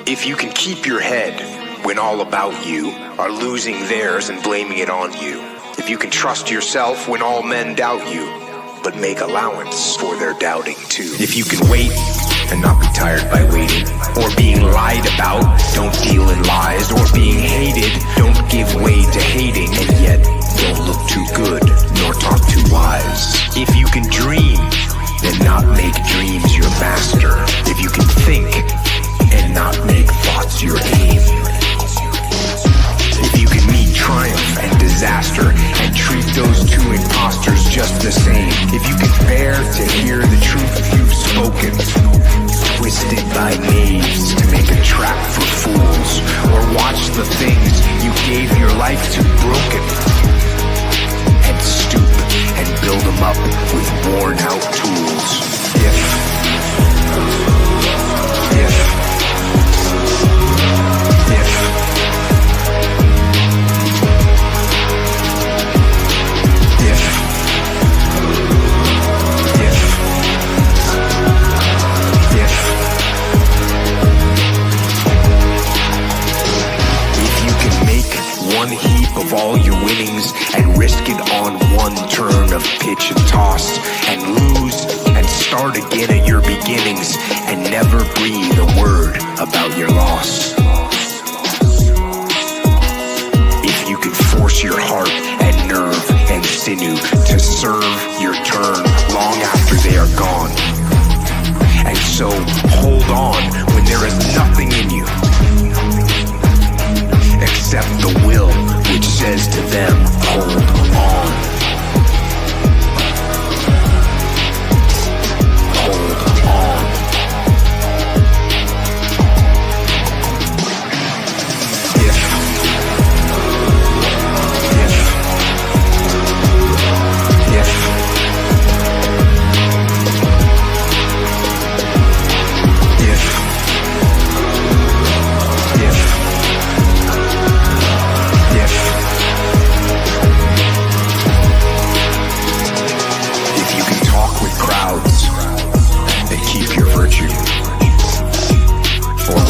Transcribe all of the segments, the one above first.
If you can keep your head when all about you are losing theirs and blaming it on you. If you can trust yourself when all men doubt you, but make allowance for their doubting too. If you can wait and not be tired by waiting, or being lied about, don't deal in lies, or being hated, don't give way to hating, and yet don't look too good, nor talk too wise. If you can dream, then not make dreams your master. If you can think, and not make thoughts your aim. If you can meet triumph and disaster, and treat those two imposters just the same. If you can bear to hear the truth you've spoken, twisted by knaves to make a trap for fools, or watch the things you gave your life to broken, and stoop and build them up with worn out tools. If one heap of all your winnings and risk it on one turn of pitch and toss, and lose and start again at your beginnings, and never breathe a word about your loss. If you can force your heart and nerve and sinew to serve your turn long after they are gone, and so hold on when there is nothing in you except the will which says to them, hold on. Hold on.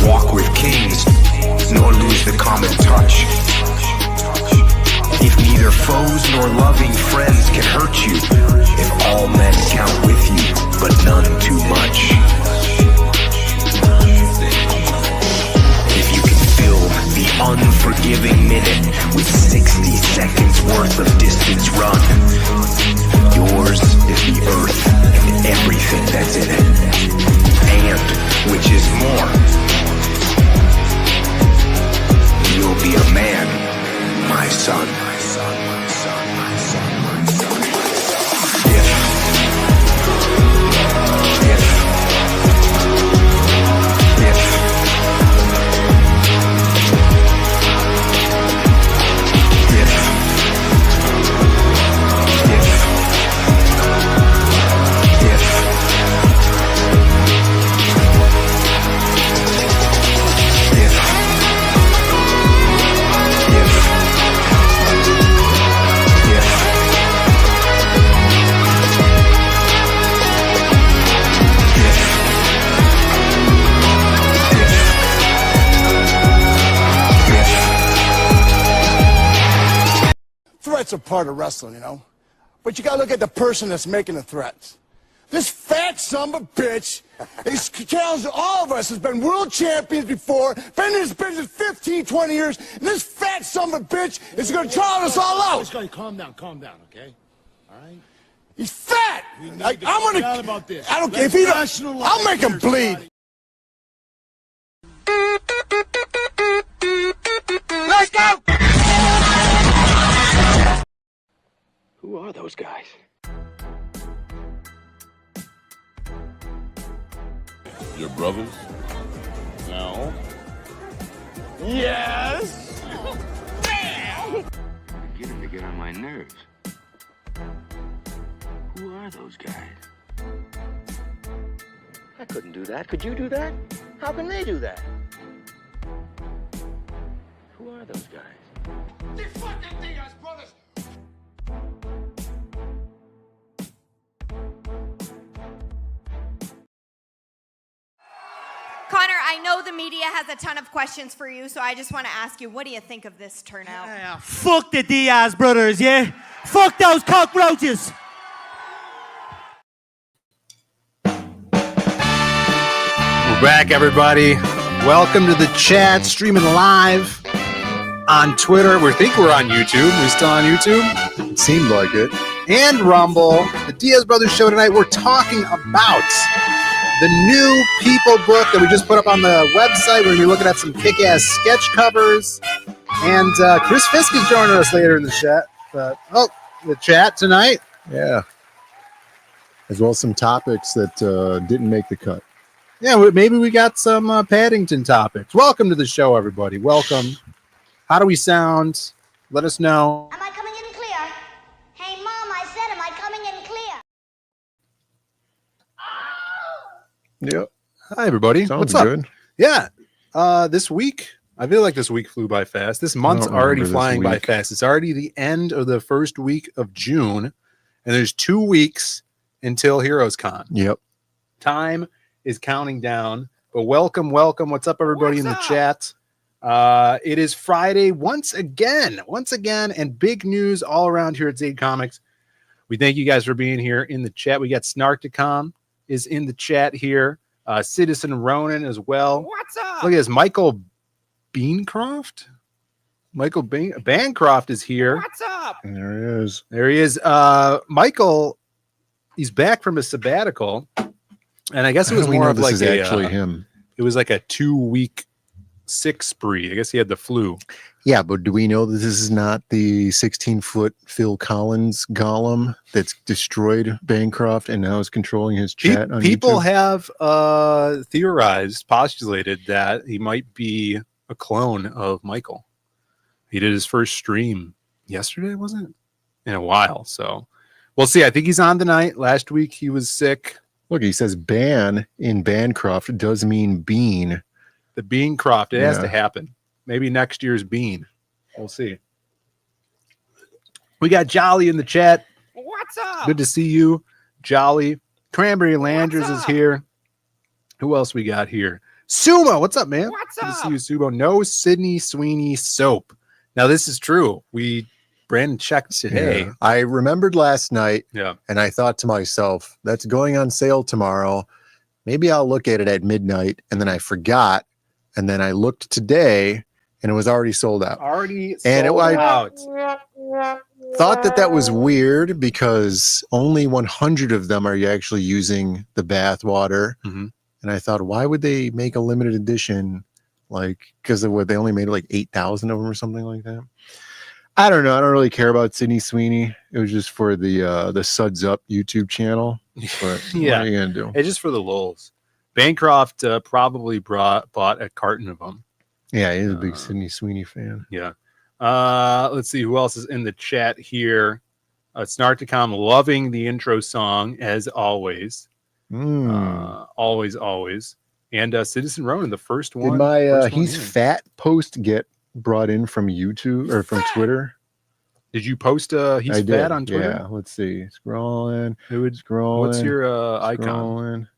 Walk with kings, nor lose the common touch. If neither foes nor loving friends can hurt you, if all men count with you, but none too much. If you can fill the unforgiving minute with 60 seconds worth of distance run, yours is the earth and everything that's in it. And, which is more, you'll be a man, my son. Threats are part of wrestling, you know. But you gotta look at the person that's making the threats. This fat son of a bitch is challenging all of us, has been world champions before, been in this business 15, 20 years, and this fat son of a bitch is gonna drown us all out. Calm down, okay? All right? He's fat! I'm gonna... about this. I don't care if he don't... I'll make him bleed. Let's go! Who are those guys? Your brothers? No. Yes! Beginning to get on my nerves. Who are those guys? I couldn't do that. Could you do that? How can they do that? Who are those guys? The fucking Diaz brothers! Connor, I know the media has a ton of questions for you, so I just want to ask you, what do you think of this turnout? Yeah, fuck the Diaz brothers, yeah? Fuck those cockroaches! We're back, everybody. Welcome to the chat, streaming live on Twitter. We think we're on YouTube. We still on YouTube? It seemed like it. And Rumble. The Diaz Brothers show tonight. We're talking about the new People book that we just put up on the website. We're going to be looking at some kick-ass sketch covers. And Chris Fisk is joining us later in the chat. The chat tonight. Yeah. As well as some topics that didn't make the cut. Yeah, maybe we got some Paddington topics. Welcome to the show, everybody. Welcome. How do we sound? Let us know. Am I coming in clear? Hey, Mom, I said, am I coming in clear? Yep. Hi, everybody. Sounds What's up? good. Yeah. This week, I feel like this week flew by fast. This month's already flying by fast. It's already the end of the first week of June, and there's 2 weeks until Heroes Con. Yep. Time is counting down. But welcome. What's up, everybody in the chat? It is Friday once again, and big news all around here at Zaid Comics. We thank you guys for being here in the chat. We got Snarkticom is in the chat here. Citizen Ronan as well. What's up? Look at this. Michael Beancroft. Bancroft is here. What's up? There There he is. Michael, he's back from his sabbatical. And I guess it was more of like actually him. It was like a 2-week sick spree. I guess he had the flu. Yeah, but do we know that this is not the 16-foot Phil Collins golem that's destroyed Bancroft and now is controlling his chat on People YouTube? have postulated that he might be a clone of Michael. He did his first stream yesterday, wasn't it? In a while. So we'll see. I think he's on tonight. Last week he was sick. Look, he says ban in Bancroft does mean bean. The Beancroft. It has to happen. Maybe next year's Bean. We'll see. We got Jolly in the chat. What's up? Good to see you, Jolly. Cranberry Landers is here. Who else we got here? Sumo, what's up, man? What's Good up? to see you, Sumo. No Sydney Sweeney soap. Now, this is true. Brandon checked today. Yeah. I remembered last night, Yeah. and I thought to myself, that's going on sale tomorrow. Maybe I'll look at it at midnight, and then I forgot. And then I looked today, and it was already sold out. Out. Thought that was weird because only 100 of them are you actually using the bath water. Mhm. And I thought, why would they make a limited edition? Like, because of what they only made like 8,000 of them or something like that. I don't know. I don't really care about Sydney Sweeney. It was just for the Suds Up YouTube channel. But Yeah. what are you gonna do? It's just for the lulz. Bancroft probably bought a carton of them. Yeah, he's a big Sydney Sweeney fan. Yeah. Let's see who else is in the chat here. Snarticom loving the intro song as always. Always. And Citizen Ronan, the first one. Did my first one he's in. fat post get brought in from YouTube or from Twitter? Did you post he's fat on Twitter? Yeah, let's see. Scrolling. Scrolling. What's your icon? Scrolling.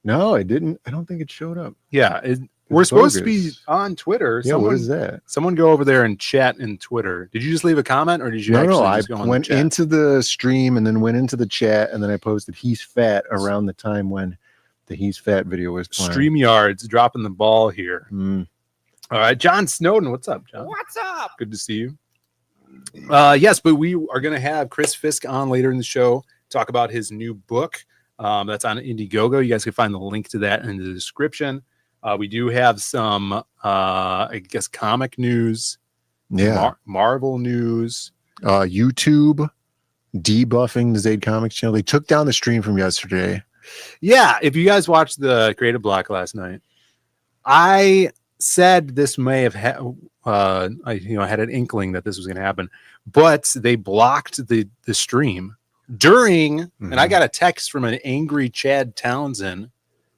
No, I didn't. I don't think it showed up. Yeah, we're supposed to be bogus. on Twitter. Yeah, what is that? Someone go over there and chat in Twitter. Did you just leave a comment or did you No, actually I just go on went the chat? into the stream and then went into the chat and then I posted he's fat around the time when the he's fat video was playing. StreamYard's dropping the ball here. Mm. All right, John Snowden, what's up, John? What's up? Good to see you. Yes, but we are going to have Chris Fisk on later in the show, talk about his new book. That's on Indiegogo. You guys can find the link to that in the description. We do have some, I guess, comic news, Marvel news. YouTube debuffing the Zaid Comics channel. They took down the stream from yesterday. Yeah, if you guys watched the Creative Block last night, I said this may have I had an inkling that this was going to happen, but they blocked the stream during, and I got a text from an angry Chad Townsend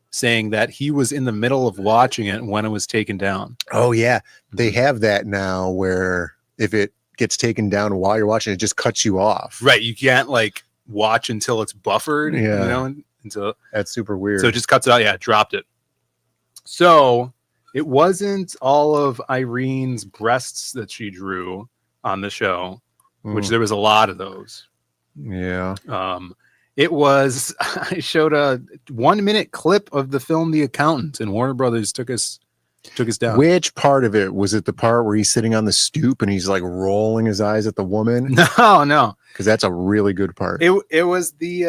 saying that he was in the middle of watching it when it was taken down. Oh yeah, they have that now where if it gets taken down while you're watching, it just cuts you off. Right, you can't like watch until it's buffered. Yeah. Until That's super weird. so it just cuts it out. Yeah, it dropped it. So it wasn't all of Irene's breasts that she drew on the show, which there was a lot of those. Yeah. It was, I showed a 1 minute clip of the film The Accountant, and Warner Brothers took us down. Which part of it was it? The part where he's sitting on the stoop and he's like rolling his eyes at the woman? No, because that's a really good part. It was the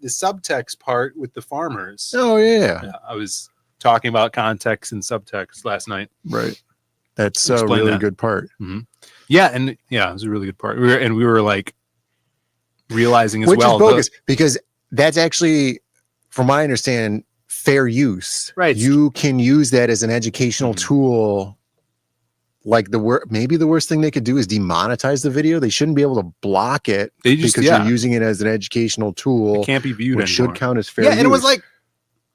subtext part with the farmers. Oh yeah, I was talking about context and subtext last night. Right, that's a really good part. Mm-hmm. Yeah, and it was a really good part. We were like realizing as which well, is bogus because that's actually, from what I understand, fair use. Right, you can use that as an educational tool. Like maybe the worst thing they could do is demonetize the video. They shouldn't be able to block it because you're using it as an educational tool. It can't be viewed which anymore. Should count as fair use. And it was like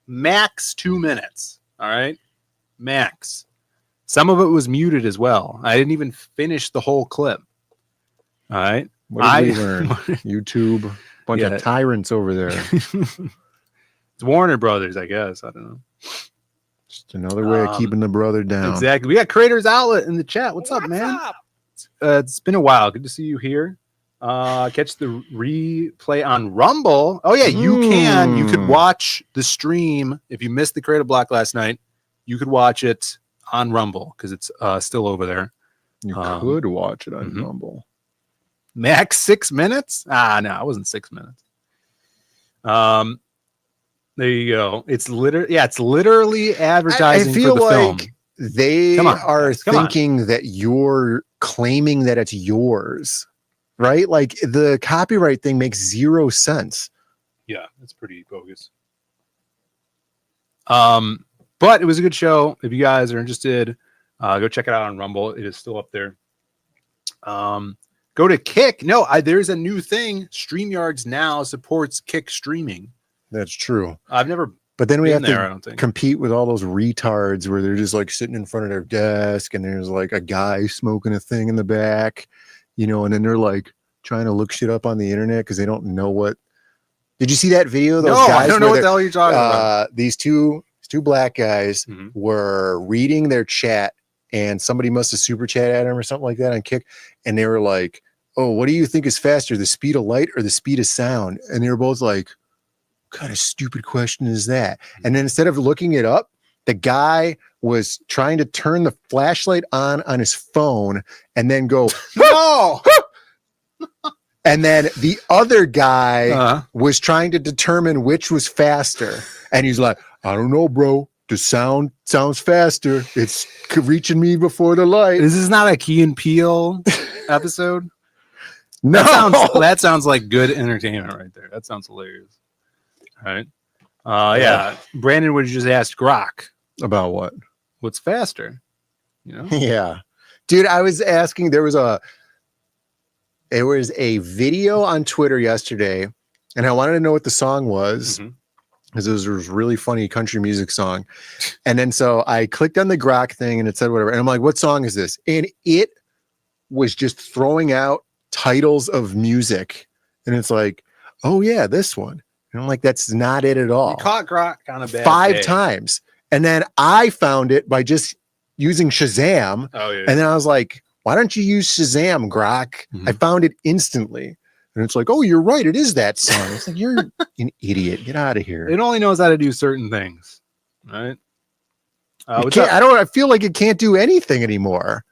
max 2 minutes. All right, max. Some of it was muted as well. I didn't even finish the whole clip. All right. What did we learn? YouTube, bunch of tyrants over there. It's Warner Brothers, I guess. I don't know. Just another way of keeping the brother down. Exactly. We got Creators Outlet in the chat. What's up, man? It's been a while. Good to see you here. Catch the replay on Rumble. Oh yeah, you can. You could watch the stream if you missed the Creative Block last night. You could watch it on Rumble because it's still over there. You could watch it on Rumble. Max 6 minutes? No, it wasn't 6 minutes. There you go. It's literally advertising. I feel for the like film. They are thinking that you're claiming that it's yours, right? Like the copyright thing makes zero sense. Yeah, it's pretty bogus. But it was a good show. If you guys are interested, go check it out on Rumble. It is still up there. Go to Kick. No, there's a new thing. StreamYards now supports Kick streaming. That's true. I've never. But then we have I don't to think. compete with all those retards where they're just like sitting in front of their desk and there's like a guy smoking a thing in the back, and then they're like trying to look shit up on the internet because they don't know what. Did you see that video? Those guys I don't know what the hell you're talking about. These two black guys were reading their chat and somebody must have super chat at them or something like that on Kick. And they were like, "Oh, what do you think is faster, the speed of light or the speed of sound?" And they were both like, "What kind of stupid question is that?" And then instead of looking it up, the guy was trying to turn the flashlight on his phone and then go, "No!" And then the other guy was trying to determine which was faster. And he's like, "I don't know, bro. The sound sounds faster. It's reaching me before the light." This is not a Key and Peele episode. No, that sounds like good entertainment right there. That sounds hilarious. All right. Yeah. Brandon would just ask Grok about what's faster. Yeah, dude. I was asking. There was a video on Twitter yesterday, and I wanted to know what the song was because it was a really funny country music song. And then so I clicked on the Grok thing, and it said whatever. And I'm like, "What song is this?" And it was just throwing out titles of music, and it's like, "Oh yeah, this one." And I'm like, "That's not it at all." You caught Grok on a bad 5 day. times. And then I found it by just using Shazam. Oh, yeah. And then I was like, "Why don't you use Shazam, Grok?" I found it instantly. And it's like, "Oh, you're right. It is that song." It's like, "You're an idiot. Get out of here." It only knows how to do certain things. Right. I feel like it can't do anything anymore.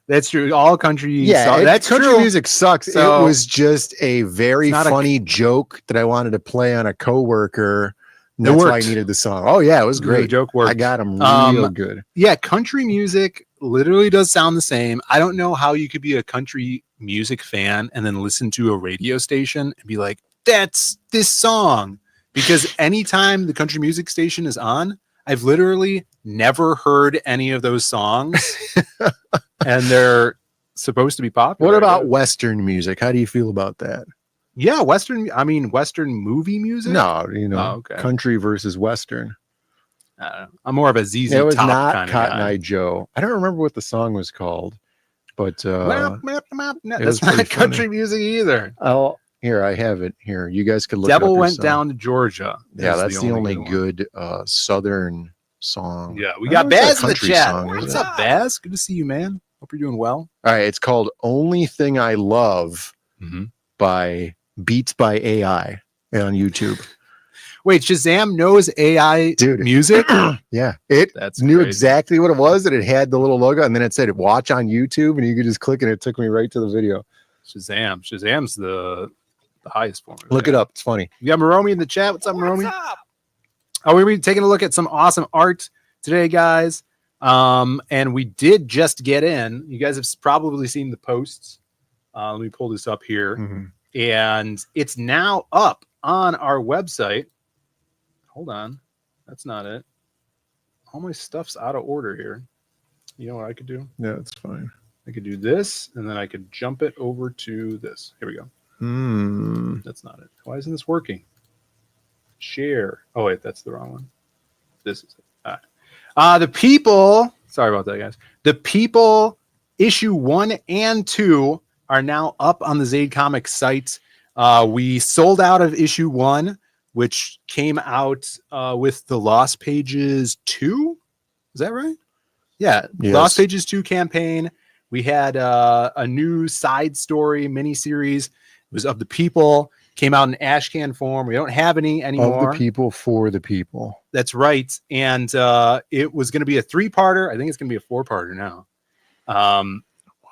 That's true. All country. That's country true. music sucks. So, it was just a very funny joke that I wanted to play on a coworker. That's why I needed the song. Oh yeah, it was great. The joke worked. I got him real good. Yeah, country music literally does sound the same. I don't know how you could be a country music fan and then listen to a radio station and be like, "That's this song," because anytime the country music station is on, I've literally never heard any of those songs. And they're supposed to be popular. What about Western music? How do you feel about that? Yeah, Western movie music? No, country versus Western. I'm more of a ZZ Top. It was kind not of Cotton guy. Eye Joe. I don't remember what the song was called, but That's not country music either. Here, I have it here. You guys could look Devil it up Went yourself. Down to Georgia. Yeah, is that's the only one. good Southern song. Yeah, we I got don't know if Baz it's a in the country chat. song, is What's it? up, Baz? Good to see you, man. Hope you're doing well. All right, it's called "Only Thing I Love" by Beats by AI on YouTube. Wait, Shazam knows AI music? Yeah, it That's knew crazy. exactly what it was, and it had the little logo, and then it said "Watch on YouTube," and you could just click, and it took me right to the video. Shazam's the highest form. Look it up; it's funny. We got Maromi in the chat. What's up, Maromi? Oh, we're be taking a look at some awesome art today, guys. And we did just get in. You guys have probably seen the posts. Let me pull this up here, and it's now up on our website. Hold on, that's not it. All my stuff's out of order here. You know what I could do? Yeah, it's fine. I could do this, and then I could jump it over to this. Here we go. That's not it. Why isn't this working? Share. Oh wait, that's the wrong one. This is it. All right. The People. Sorry about that, guys. The People issue 1 and 2 are now up on the Zaid Comics site. We sold out of issue 1, which came out with the Lost Pages 2. Is that right? Yeah, Yes. Lost Pages 2 campaign. We had a new side story miniseries. It was of the people. Came out in ashcan form. We don't have any anymore. Of the people for the people. That's right. And it was going to be a 3-parter. I think it's going to be a 4-parter now.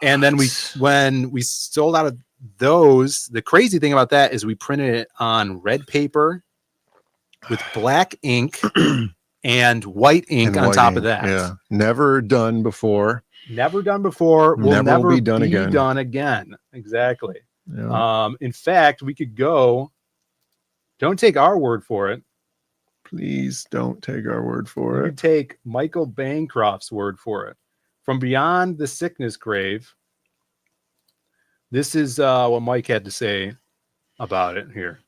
And then when we sold out of those, the crazy thing about that is we printed it on red paper with black ink and white ink And on white top ink, of that. Yeah, never done before. Never done before. Will never be done again. Done again. Exactly. Yeah. In fact, we could go. Don't take our word for it. Please don't take our word for You it. take Michael Bancroft's word for it. From Beyond the Sickness Grave. This is what Mike had to say about it here.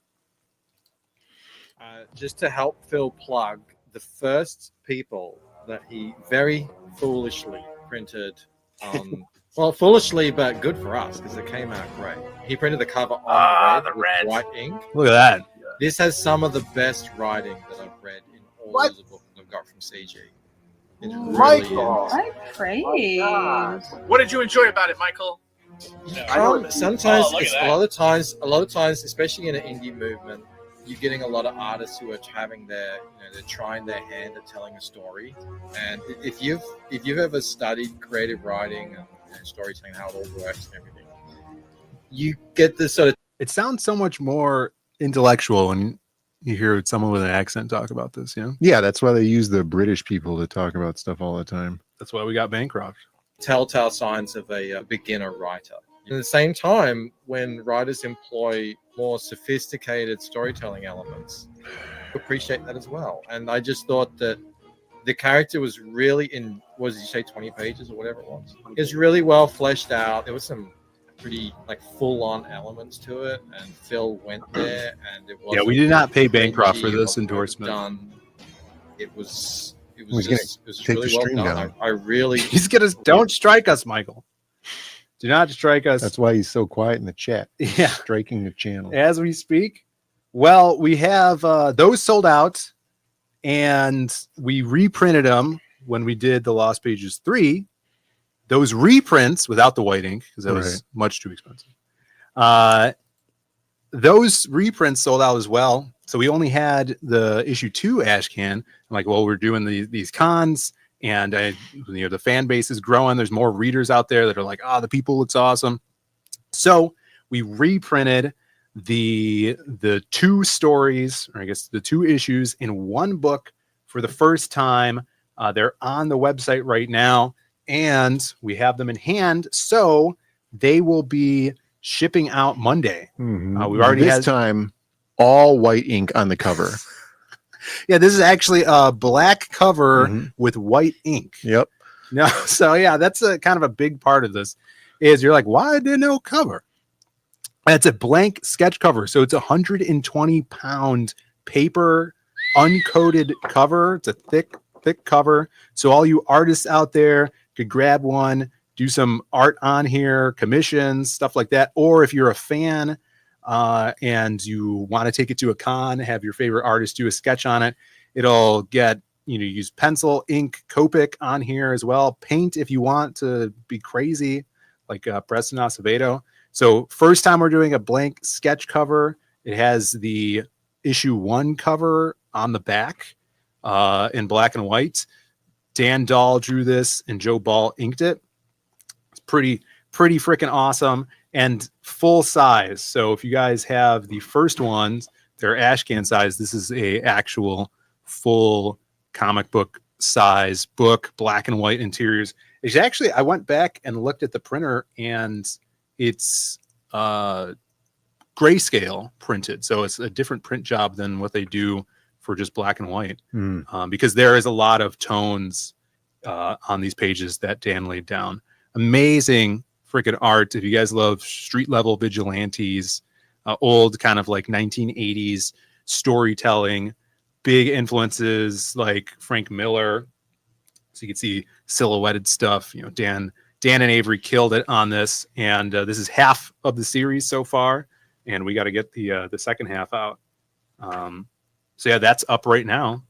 Just to help Phil plug, the first people that he very foolishly printed well, foolishly, but good for us because it came out great. He printed the cover on red with white ink. Look at that. This has some of the best writing that I've read in all of the books I've got from CG. It really is. I praise. What did you enjoy about it, Michael? Sometimes Oh, look it's at a lot of times, especially in an indie movement, you're getting a lot of artists who are having they're trying their hand at telling a story. And if you've ever studied creative writing and storytelling, how it all works and everything, you get this sort of. It sounds so much more intellectual when you hear someone with an accent talk about this. Yeah, that's why they use the British people to talk about stuff all the time. That's why we got Bancroft. Telltale signs of a beginner writer. At the same time, when writers employ more sophisticated storytelling elements, I appreciate that as well. And I just thought that the character was really what did you say, 20 pages or whatever it was? It was really well fleshed out. There was some pretty full-on elements to it, and Phil went there, and it was. Yeah, we did not pay Bancroft for this endorsement. It was take really the well stream done. down. I really. He's gonna don't strike us, Michael. Do not strike us. That's why he's so quiet in the chat. Yeah, striking the channel as we speak. Well, we have those sold out, and we reprinted them when we did the Lost Pages 3. Those reprints without the white ink because that was much too expensive. Those reprints sold out as well. So we only had the issue 2 ashcan. I'm like, well, we're doing these cons, and the fan base is growing. There's more readers out there that are like, the people looks awesome. So we reprinted the 2 stories, or I guess the 2 issues in one book for the first time. They're on the website right now, and we have them in hand. So they will be shipping out Monday. Mm-hmm. We've already this time all white ink on the cover. Yeah, this is actually a black cover with white ink. Yep. No, so yeah, that's a kind of a big part of this. Is you're like, why did no cover? It's a blank sketch cover, so it's 120-pound paper, uncoated cover. It's a thick cover. So all you artists out there could grab one, do some art on here, commissions, stuff like that. Or if you're a fan and you want to take it to a con, have your favorite artist do a sketch on it, it'll get, use pencil, ink, Copic on here as well. Paint if you want to be crazy, like Preston Acevedo. So first time we're doing a blank sketch cover. It has the issue 1 cover on the back in black and white. Dan Dahl drew this and Joe Ball inked it. It's pretty freaking awesome and full size. So if you guys have the first ones, they're ash can size. This is a actual full comic book size book, black and white interiors. It's actually, I went back and looked at the printer and it's grayscale printed. So it's a different print job than what they do for just black and white, because there is a lot of tones on these pages that Dan laid down. Amazing freaking art. If you guys love street level vigilantes, old kind of like 1980s storytelling, big influences like Frank Miller. So you can see silhouetted stuff. Dan and Avery killed it on this, and this is half of the series so far, and we got to get the second half out. So yeah, that's up right now,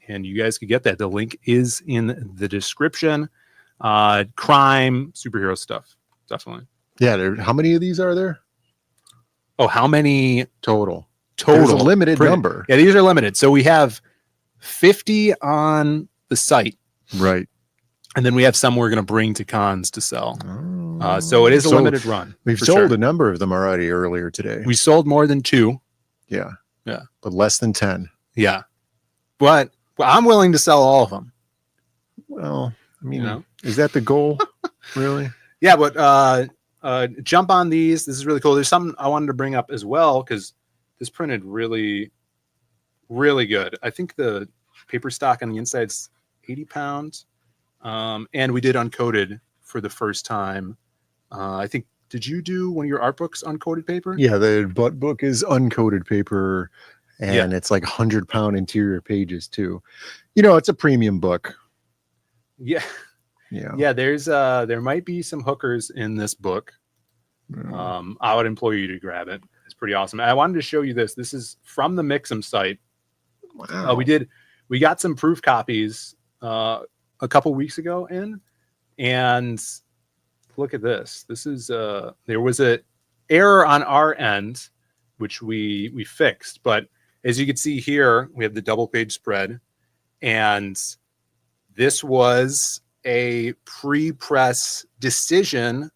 and you guys can get that. The link is in the description. Crime, superhero stuff, definitely. Yeah, how many of these are there? Oh, how many total? There's a limited print. Number. Yeah, these are limited. So we have 50 on the site, right? And then we have some we're going to bring to cons to sell. So it is a limited run. We've sold a number of them already earlier today. We sold more than 2. Yeah. Yeah. But less than 10. Yeah. But I'm willing to sell all of them. Well, I mean, is that the goal? Really? Yeah, but jump on these. This is really cool. There's something I wanted to bring up as well, because this printed really, really good. I think the paper stock on the inside's 80 pounds. And we did uncoated for the first time. I think, did you do one of your art books uncoated paper? Yeah, the butt book is uncoated paper, and it's like 100-pound interior pages too. It's a premium book. Yeah. Yeah. There's there might be some hookers in this book. I would implore you to grab it. It's pretty awesome. I wanted to show you this. This is from the Mix'em site. Wow. We got some proof copies a couple weeks ago and look at this. This is there was a error on our end, which we fixed, but as you can see here, we have the double page spread, and this was a pre-press decision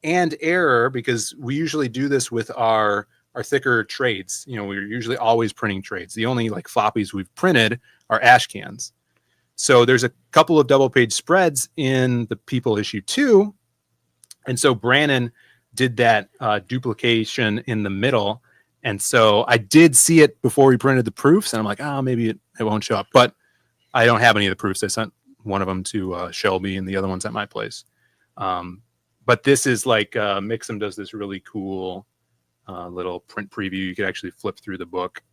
and error, because we usually do this with our thicker trades. We're usually always printing trades. The only like floppies we've printed are ash cans. So there's a couple of double page spreads in the People issue 2. And so Brannon did that duplication in the middle. And so I did see it before we printed the proofs, and I'm like, maybe it won't show up. But I don't have any of the proofs. I sent one of them to Shelby and the other one's at my place. But this is like Mix'em does this really cool little print preview. You could actually flip through the book.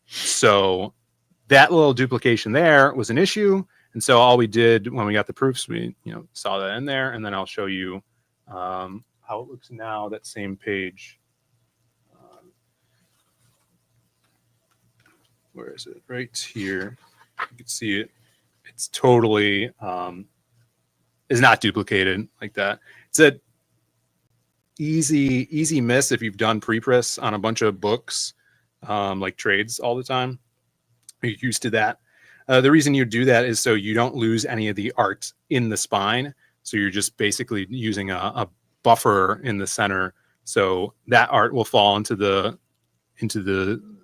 So that little duplication there was an issue. And so all we did when we got the proofs, we saw that in there, and then I'll show you how it looks now, that same page. Where is it? Right here. You can see it. It's totally is not duplicated like that. It's a easy miss if you've done pre-press on a bunch of books, like trades all the time. You're used to that. The reason you do that is so you don't lose any of the art in the spine. So you're just basically using a buffer in the center. So that art will fall into the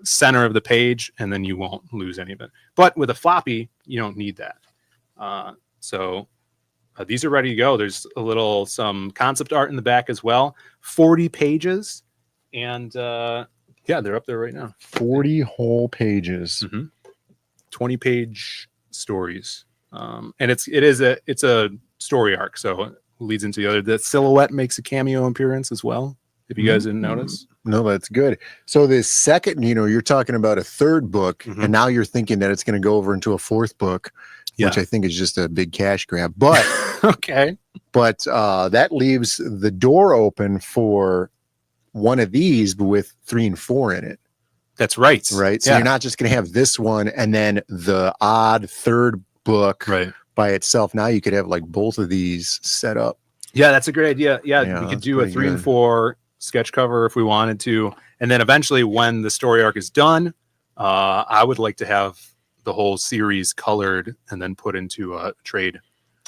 center of the page, and then you won't lose any of it. But with a floppy, you don't need that. So these are ready to go. There's some concept art in the back as well. 40 pages. And yeah, they're up there right now. 40 whole pages. 20-page stories. And it's a story arc, so it leads into the other. The silhouette makes a cameo appearance as well, if you guys didn't notice. No, that's good. So the second, you're talking about a third book, and now you're thinking that it's going to go over into a fourth book, which I think is just a big cash grab. But okay. But that leaves the door open for one of these, but with 3 and 4 in it. That's right. Right. So Yeah. you're not just going to have this one and then the odd third book by itself. Now you could have like both of these set up. Yeah, that's a great idea. Yeah, Yeah, we could that's do a pretty 3 and good. 4 sketch cover if we wanted to. And then eventually when the story arc is done, I would like to have the whole series colored and then put into a trade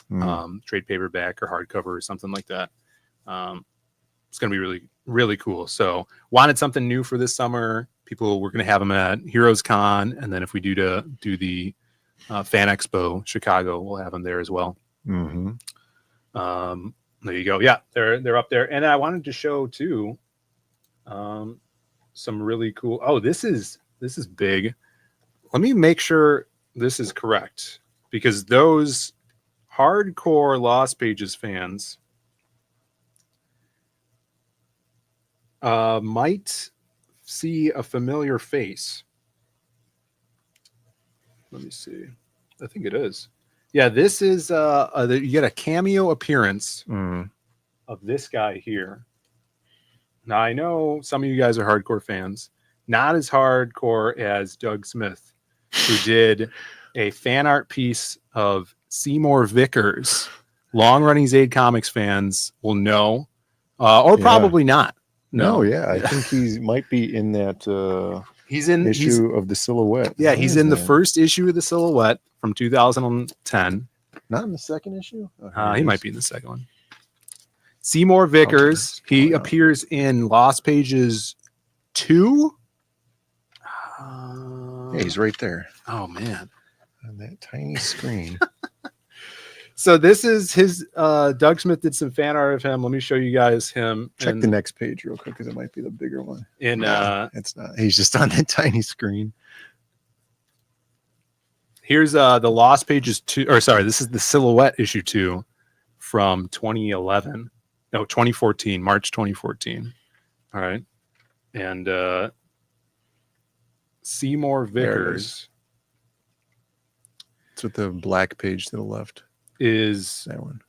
paperback or hardcover or something like that. It's going to be really, really cool. So wanted something new for this summer. People, we're going to have them at Heroes Con. And then if we do the Fan Expo Chicago, we'll have them there as well. Mm-hmm. There you go. Yeah, they're up there. And I wanted to show too some really cool. Oh, this is big. Let me make sure this is correct, because those hardcore Lost Pages fans might see a familiar face. Let me see. I think it is. Yeah, this is you get a cameo appearance of this guy here. Now I know some of you guys are hardcore fans, not as hardcore as Doug Smith, who did a fan art piece of Seymour Vickers. Long-running Zaid Comics fans will know, or probably not. No, yeah, I think he might be in that. He's in issue of the Silhouette. Yeah, he's in the first issue of the Silhouette from 2010. Not in the second issue. He might be in the second one. Seymour Vickers. He appears in Lost Pages 2. Yeah, he's right there. Oh man, on that tiny screen. So this is his. Doug Smith did some fan art of him. Let me show you guys him. Check the next page real quick, because it might be the bigger one. It's not. He's just on that tiny screen. Here's the Lost Pages 2, or sorry, this is the Silhouette issue 2 from 2011. No, 2014, March 2014. All right. And Seymour Vickers. It's with the black page to the left. Is that one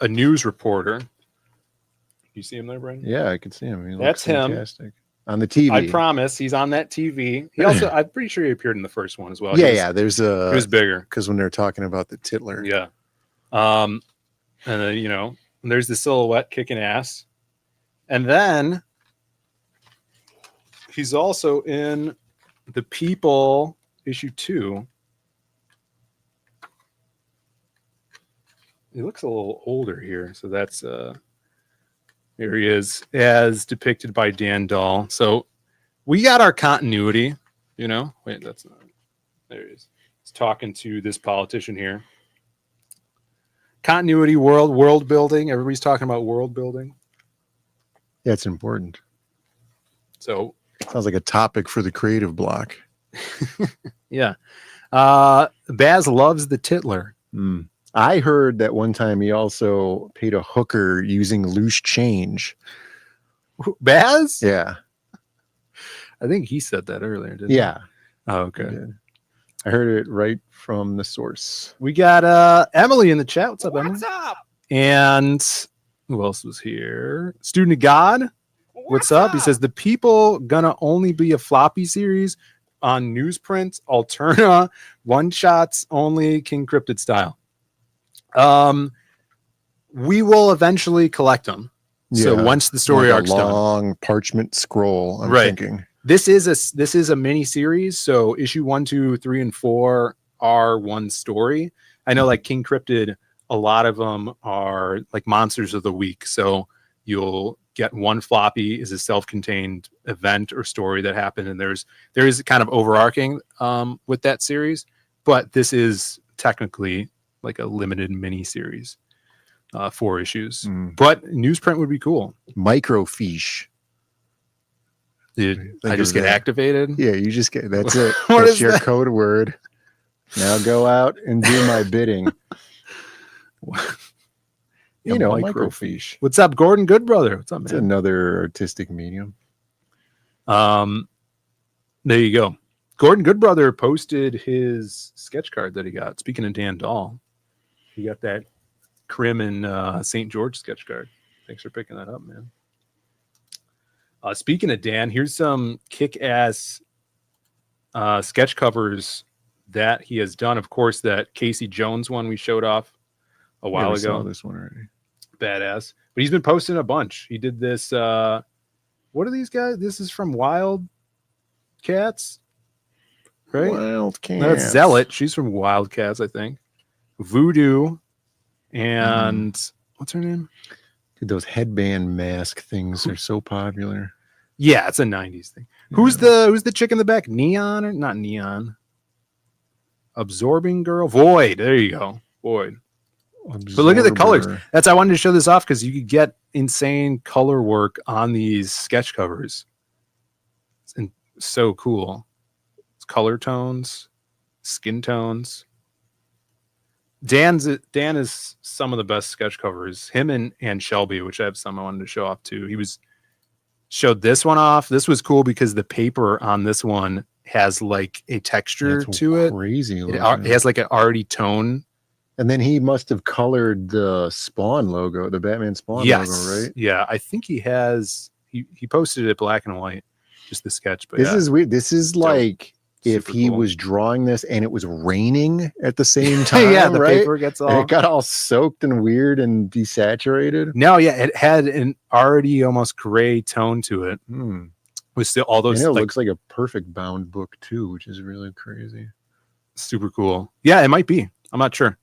a news reporter? You see him there, Brandon? Yeah, I can see him. He That's looks him fantastic. On the TV. I promise he's on that TV. He also, I'm pretty sure he appeared in the first one as well. Yeah, there's a. He was bigger because when they're talking about the Titler. Yeah. And then there's the Silhouette kicking ass, and then he's also in the People issue 2. He looks a little older here, so that's here he is, as depicted by Dan Dahl. So we got our continuity, Wait, that's not. There he is. He's talking to this politician here. Continuity, world building. Everybody's talking about world building. Yeah, it's important. So sounds like a topic for the creative block. Yeah. Baz loves the Titler. I heard that one time he also paid a hooker using loose change. Baz? Yeah. I think he said that earlier, didn't he? Yeah. Oh, okay. I heard it right from the source. We got Emily in the chat. What's up, Emily? What's up? And who else was here? Student of God. What's up? He says the People gonna only be a floppy series on newsprint, Alterna, one shots only, King Cryptid style. We will eventually collect them. So once the story arc's done, long parchment scroll. I'm thinking this is a mini series. So issue 1, 2, 3, and 4 are one story. I know, like King Cryptid, a lot of them are like Monsters of the Week. So you'll get one floppy is a self-contained event or story that happened, and there is kind of overarching with that series, but this is technically like a limited mini series, 4 issues. But newsprint would be cool. Microfiche. Dude, I just get activated. Yeah, you just get. That's it. What That's is your that? code word. Now go out and do my bidding. Microfiche. What's up, Gordon Goodbrother? What's up, man? It's another artistic medium. There you go. Gordon Goodbrother posted his sketch card that he got. Speaking of Dan Dahl, he got that Crim and St. George sketch card. Thanks for picking that up, man. Speaking of Dan, here's some kick-ass sketch covers that he has done. Of course, that Casey Jones one we showed off a while we ago. saw this one already. Badass. But he's been posting a bunch. He did this. What are these guys? This is from Wild Cats, right? Wildcats. That's Zealot. She's from Wildcats, I think. Voodoo, and what's her name? Dude, those headband mask things are so popular. Yeah, it's a '90s thing. Yeah. Who's the chick in the back? Neon or not Neon? Absorbing Girl. Void. There you go. Void. But look at the colors. That's I wanted to show this off because you could get insane color work on these sketch covers. It's so cool. It's color tones, skin tones. Dan is some of the best sketch covers. Him and Shelby, which I have some I wanted to show off too. Showed this one off. This was cool because the paper on this one has like a texture to it. Crazy. It has like an already tone. And then he must have colored the Spawn logo, the Batman Spawn logo, right? Yeah, I think he has. He posted it black and white, just the sketch. But this is weird. This is like if Super he cool. was drawing this and it was raining at the same time. Yeah, the right? paper gets all. And it got all soaked and weird and desaturated. No, yeah, it had an already almost gray tone to it. With still all those. And it like, looks like a perfect bound book too, which is really crazy. Super cool. Yeah, it might be. I'm not sure.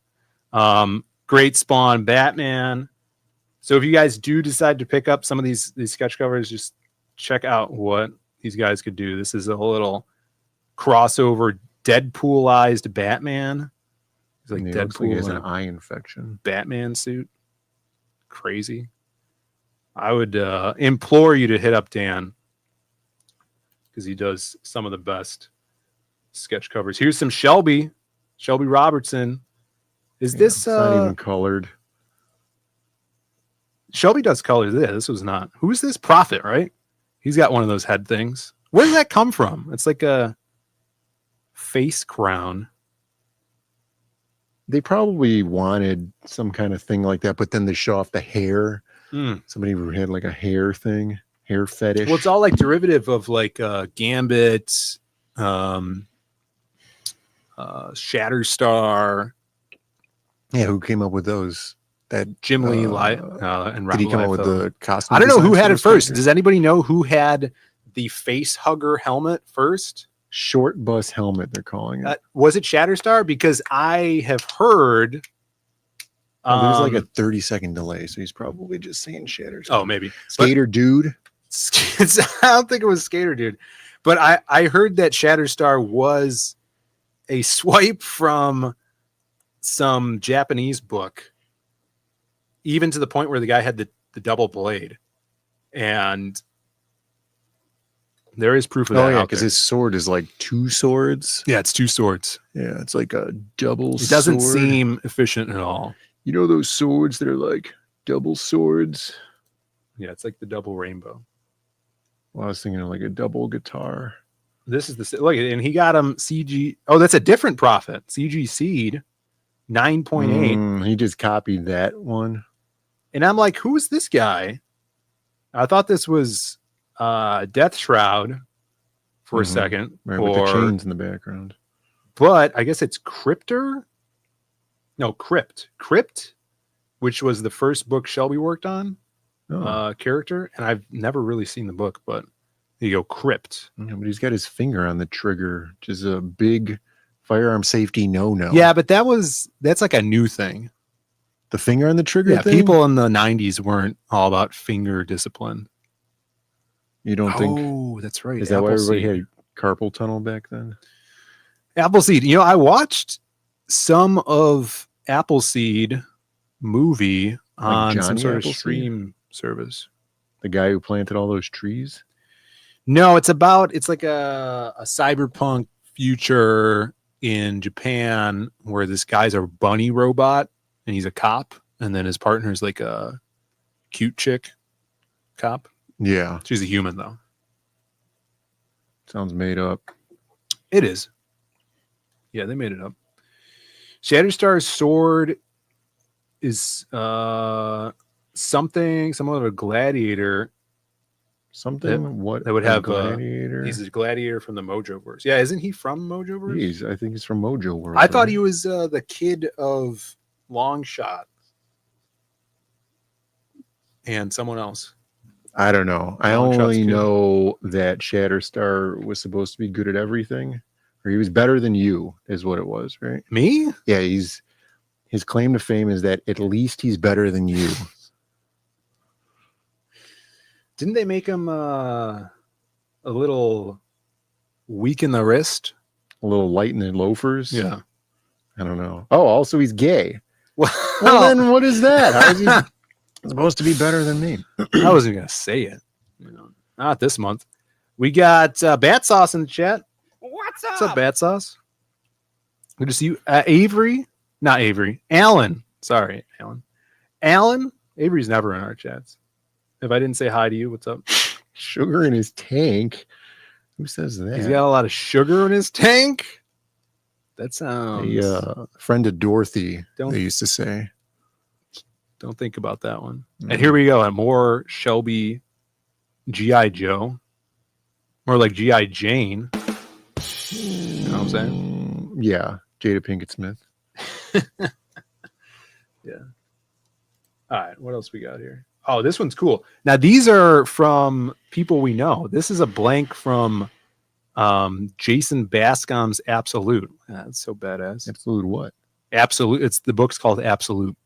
Great Spawn, Batman. So if you guys do decide to pick up some of these sketch covers, just check out what these guys could do. This is a little crossover Deadpoolized Batman. He's like Looks like he has Deadpool in an eye infection. Batman suit. Crazy. I would implore you to hit up Dan because he does some of the best sketch covers. Here's some Shelby Robertson. Is this It's not even colored? Shelby does color this. This was not. Who is this? Prophet, right? He's got one of those head things. Where does that come from? It's like a face crown. They probably wanted some kind of thing like that, but then they show off the hair. Somebody who had like a hair thing, hair fetish. Well, it's all like derivative of like Gambit, Shatterstar. Yeah, who came up with those? That Jim Lee and Rob did he come up with the costume? I don't know who had it designs for first. those Does anybody know who had the face hugger helmet first? Short bus helmet, they're calling it. Was it Shatterstar? Because I have heard. There's like a 30-second delay, so he's probably just saying Shatterstar. Oh, maybe Skater Dude. I don't think it was Skater Dude, but I heard that Shatterstar was a swipe from some Japanese book, even to the point where the guy had the double blade, and there is proof of that. Oh yeah, because because his sword is like two swords. Yeah, it's two swords. Yeah, it's like a double. It doesn't sword. seem efficient at all. You know those swords that are like double swords? Yeah, it's like the double rainbow. Well, I was thinking of like a double guitar. This is the look, and he got him CG. Oh, that's a different Prophet. CG Seed 9.8. He just copied that one. And I'm like, who is this guy? I thought this was Death Shroud for a second. Right, with the chains in the background. But I guess it's Cryptor. No, Crypt, which was the first book Shelby worked on, character, and I've never really seen the book, but there you go, Crypt. Yeah, but he's got his finger on the trigger, which is a big firearm safety no-no. Yeah, but that's like a new thing. The finger on the trigger thing? People in the 90s weren't all about finger discipline. You don't think? Oh, that's right. Is that why everybody had carpal tunnel back then? Appleseed. You know, I watched some of Appleseed movie on some Johnny sort Appleseed? of stream service. The guy who planted all those trees? No, it's like a cyberpunk future in Japan where this guy's a bunny robot and he's a cop, and then his partner's like a cute chick cop. Yeah. She's a human though. Sounds made up. It is. Yeah, they made it up. Shatterstar's sword is somewhat of a gladiator. something. What that would have gladiator? he's a gladiator from the Mojoverse. Yeah, isn't he from Mojoverse? I think he's from Mojo World. I thought he was the kid of Longshot and someone else. I don't know. I Longshot's only kid. know that Shatterstar was supposed to be good at everything, or he was better than you, is what it was, right? Me? Yeah, his claim to fame is that at least he's better than you. Didn't they make him a little weak in the wrist? A little light in the loafers? Yeah. I don't know. Oh, also he's gay. Well, then what is that? How is he supposed to be better than me? I wasn't going to say it. Not this month. We got Bat Sauce in the chat. What's up? What's up, Bat Sauce? Good to see you. Avery. Not Avery. Alan. Sorry, Alan. Alan. Avery's never in our chats. If I didn't say hi to you, what's up? Sugar in his tank. Who says that? He's got a lot of sugar in his tank. That sounds. A friend of Dorothy, Don't- they used to say. Don't think about that one. And here we go. More Shelby G.I. Joe. More like G.I. Jane. You know what I'm saying? Yeah. Jada Pinkett Smith. Yeah. All right. What else we got here? Oh, this one's cool. Now, these are from people we know. This is a blank from Jason Bascom's Absolute. That's so badass. Absolute what? Absolute. It's the book's called Absolute.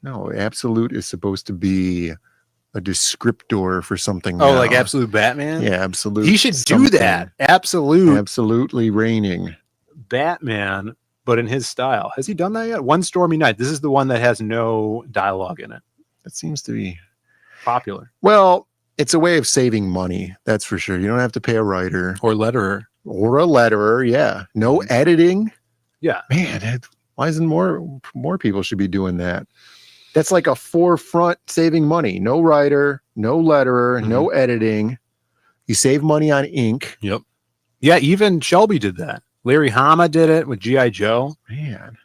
No, Absolute is supposed to be a descriptor for something. Oh, now. like Absolute Batman? Yeah, Absolute. He should do something. that. Absolute Absolutely raining. Batman, but in his style. Has he done that yet? One Stormy Night. This is the one that has no dialogue in it. That seems to be Popular. well. It's a way of saving money. That's for sure. You don't have to pay a writer Or letterer. or a letterer. Yeah, no editing. Yeah. Man, why isn't more people should be doing that? That's like a forefront saving money. No writer, no letterer, no editing. You save money on ink. Yep. Yeah, even Shelby did that. Larry Hama did it with G.I. Joe. Man.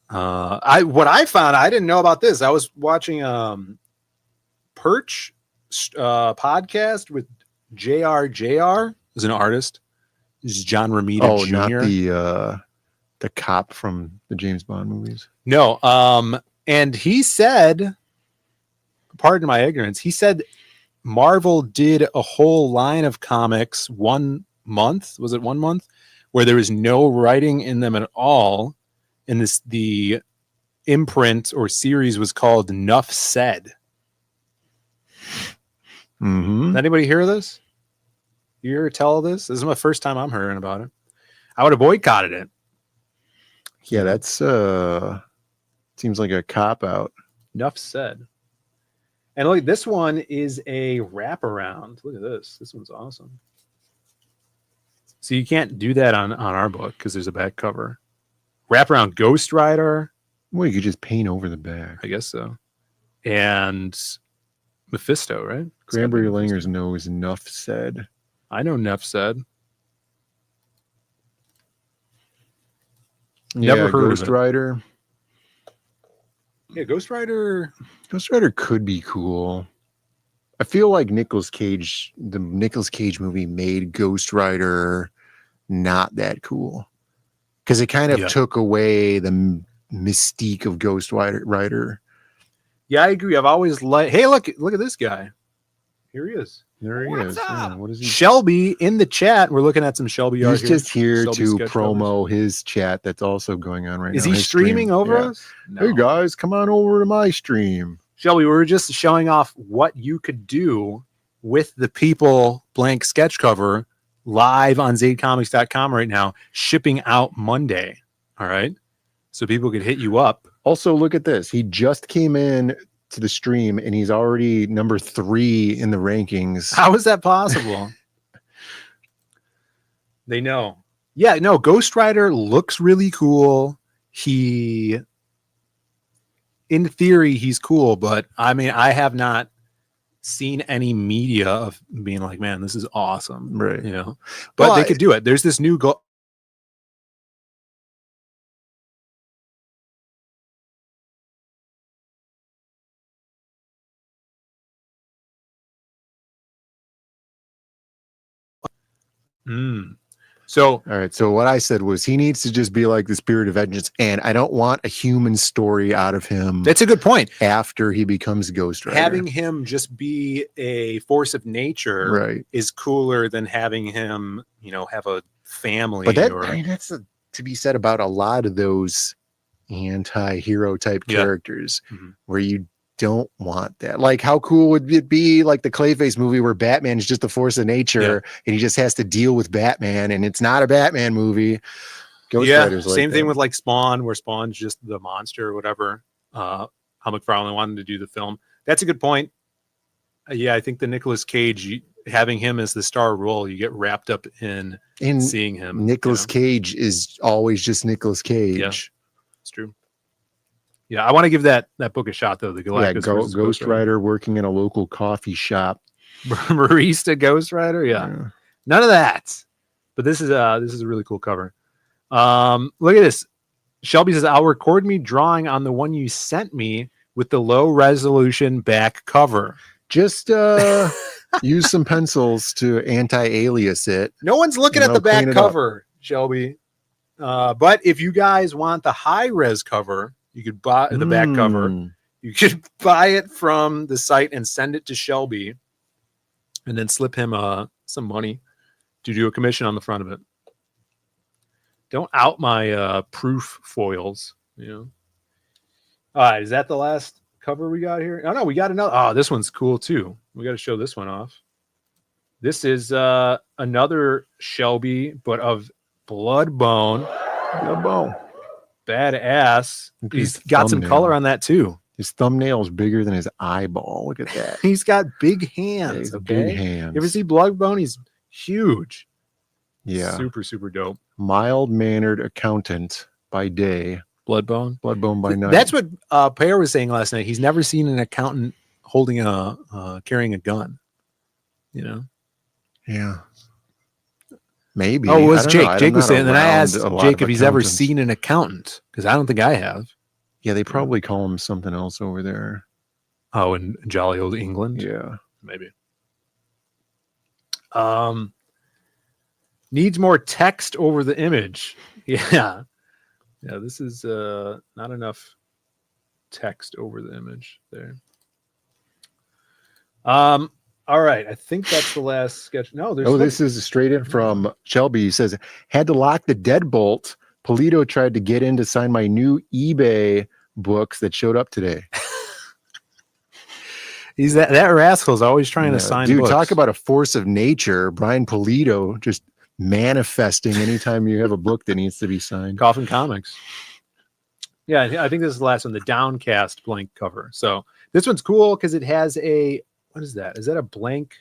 What I found, I didn't know about this. I was watching Perch podcast with JR, who's an artist. This is John Romita Oh, Jr. not the cop from the James Bond movies. No. And he said, pardon my ignorance, he said Marvel did a whole line of comics 1 month. Was it 1 month? Where there was no writing in them at all. And the imprint or series was called Nuff Said. Mm-hmm. Did anybody hear this? You hear tell this? This is my first time I'm hearing about it. I would have boycotted it. Yeah, that's seems like a cop out. Nuff Said. And look, this one is a wraparound. Look at this. This one's awesome. So you can't do that on our book because there's a back cover. Wraparound Ghost Rider. Well, you could just paint over the back. I guess so. And Mephisto, right? Granbury Langers knows enough said. I know Nuff Said. Never heard Ghost of it. Rider. Yeah, Ghost Rider. Ghost Rider could be cool. I feel like the Nicolas Cage movie made Ghost Rider not that cool. Because it kind of took away the mystique of Ghost Rider. Yeah, I agree. I've always liked. Hey, look at this guy. Here he is. There he is. Yeah, what is he? Shelby in the chat. We're looking at some Shelby art. He's just here Shelby to sketch promo covers. his chat that's also going on right now. Is he his streaming stream. over Yeah. us? Hey guys, come on over to my stream. Shelby, we were just showing off what you could do with the People blank sketch cover live on zaidcomics.com right now, shipping out Monday. All right. So people could hit you up. Also, look at this. He just came in to the stream and he's already number 3 in the rankings. How is that possible? They know. Yeah, no, Ghost Rider looks really cool. In theory, he's cool, but I mean, I have not seen any media of being like, man, this is awesome. Right. You know, but they could do it. There's this new So, all right. So what I said was he needs to just be like the spirit of vengeance, and I don't want a human story out of him. that's a good point. After he becomes Ghost Rider, Having him just be a force of nature right is cooler than having him, have a family. But that's to be said about a lot of those anti-hero type characters, where you don't want that. Like, how cool would it be like the Clayface movie where Batman is just a force of nature and he just has to deal with Batman, and it's not a Batman movie. Ghost Rider's like same that. thing with like Spawn, where Spawn's just the monster or whatever. How McFarlane wanted to do the film. That's a good point. I think the Nicolas Cage, having him as the star role, you get wrapped up in seeing him. Nicolas Cage is always just Nicolas Cage. Yeah, it's true. Yeah, I want to give that book a shot though. The Galactus versus Ghost Rider working in a local coffee shop. Barista Ghost Rider. Yeah, none of that. But this is a really cool cover. Look at this. Shelby says, "I'll record me drawing on the one you sent me with the low resolution back cover." Just use some pencils to anti-alias it. No one's looking at the back cover, Shelby. But if you guys want the high res cover, you could buy the back cover. You could buy it from the site and send it to Shelby, and then slip him some money to do a commission on the front of it. Don't out my proof foils. All right, is that the last cover we got here? Oh no, we got another. Oh, this one's cool too. We got to show this one off. This is another Shelby, but of Bloodbone. Badass. He's got some color on that too. His thumbnail is bigger than his eyeball. Look at that. He's got big hands. Big hands. You ever see Bloodbone? He's huge. Yeah. Super, super dope. Mild-mannered accountant by day. Bloodbone by night. That's what Pear was saying last night. He's never seen an accountant holding carrying a gun. Yeah. Maybe. Oh, it was Jake. Jake was saying, and then I asked Jake if he's ever seen an accountant, because I don't think I have. Yeah, they probably call him something else over there. Oh, in jolly old England? Yeah. Maybe. Needs more text over the image. Yeah. Yeah, this is not enough text over the image there. All right, I think that's the last sketch. No, this is straight in from Shelby. He says, "Had to lock the deadbolt. Polito tried to get in to sign my new eBay books that showed up today." He's that rascal's always trying to sign books. Talk about a force of nature. Brian Polito just manifesting anytime you have a book that needs to be signed. Coffin Comics. Yeah, I think this is the last one, the downcast blank cover. So this one's cool because it has a, what is that? Is that a blank?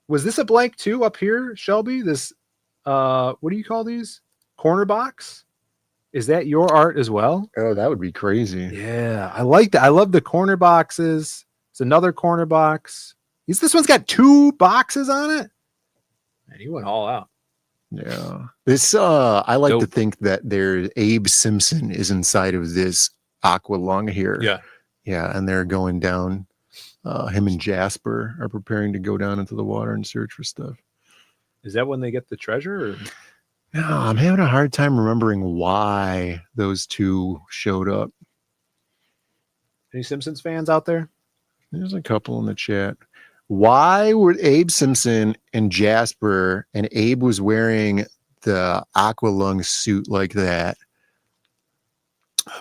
Was this a blank too up here, Shelby? This, what do you call these? Corner box? Is that your art as well? Oh, that would be crazy. Yeah, I like that. I love the corner boxes. It's another corner box. This one's got 2 boxes on it. Man, he went all out. Yeah. This I like to think that Abe Simpson is inside of this aqua lung here. Yeah. Yeah, and they're going down. Him and Jasper are preparing to go down into the water and search for stuff. Is that when they get the treasure? Or? No, I'm having a hard time remembering why those 2 showed up. Any Simpsons fans out there? There's a couple in the chat. Why were Abe Simpson and Jasper, and Abe was wearing the aqua lung suit like that?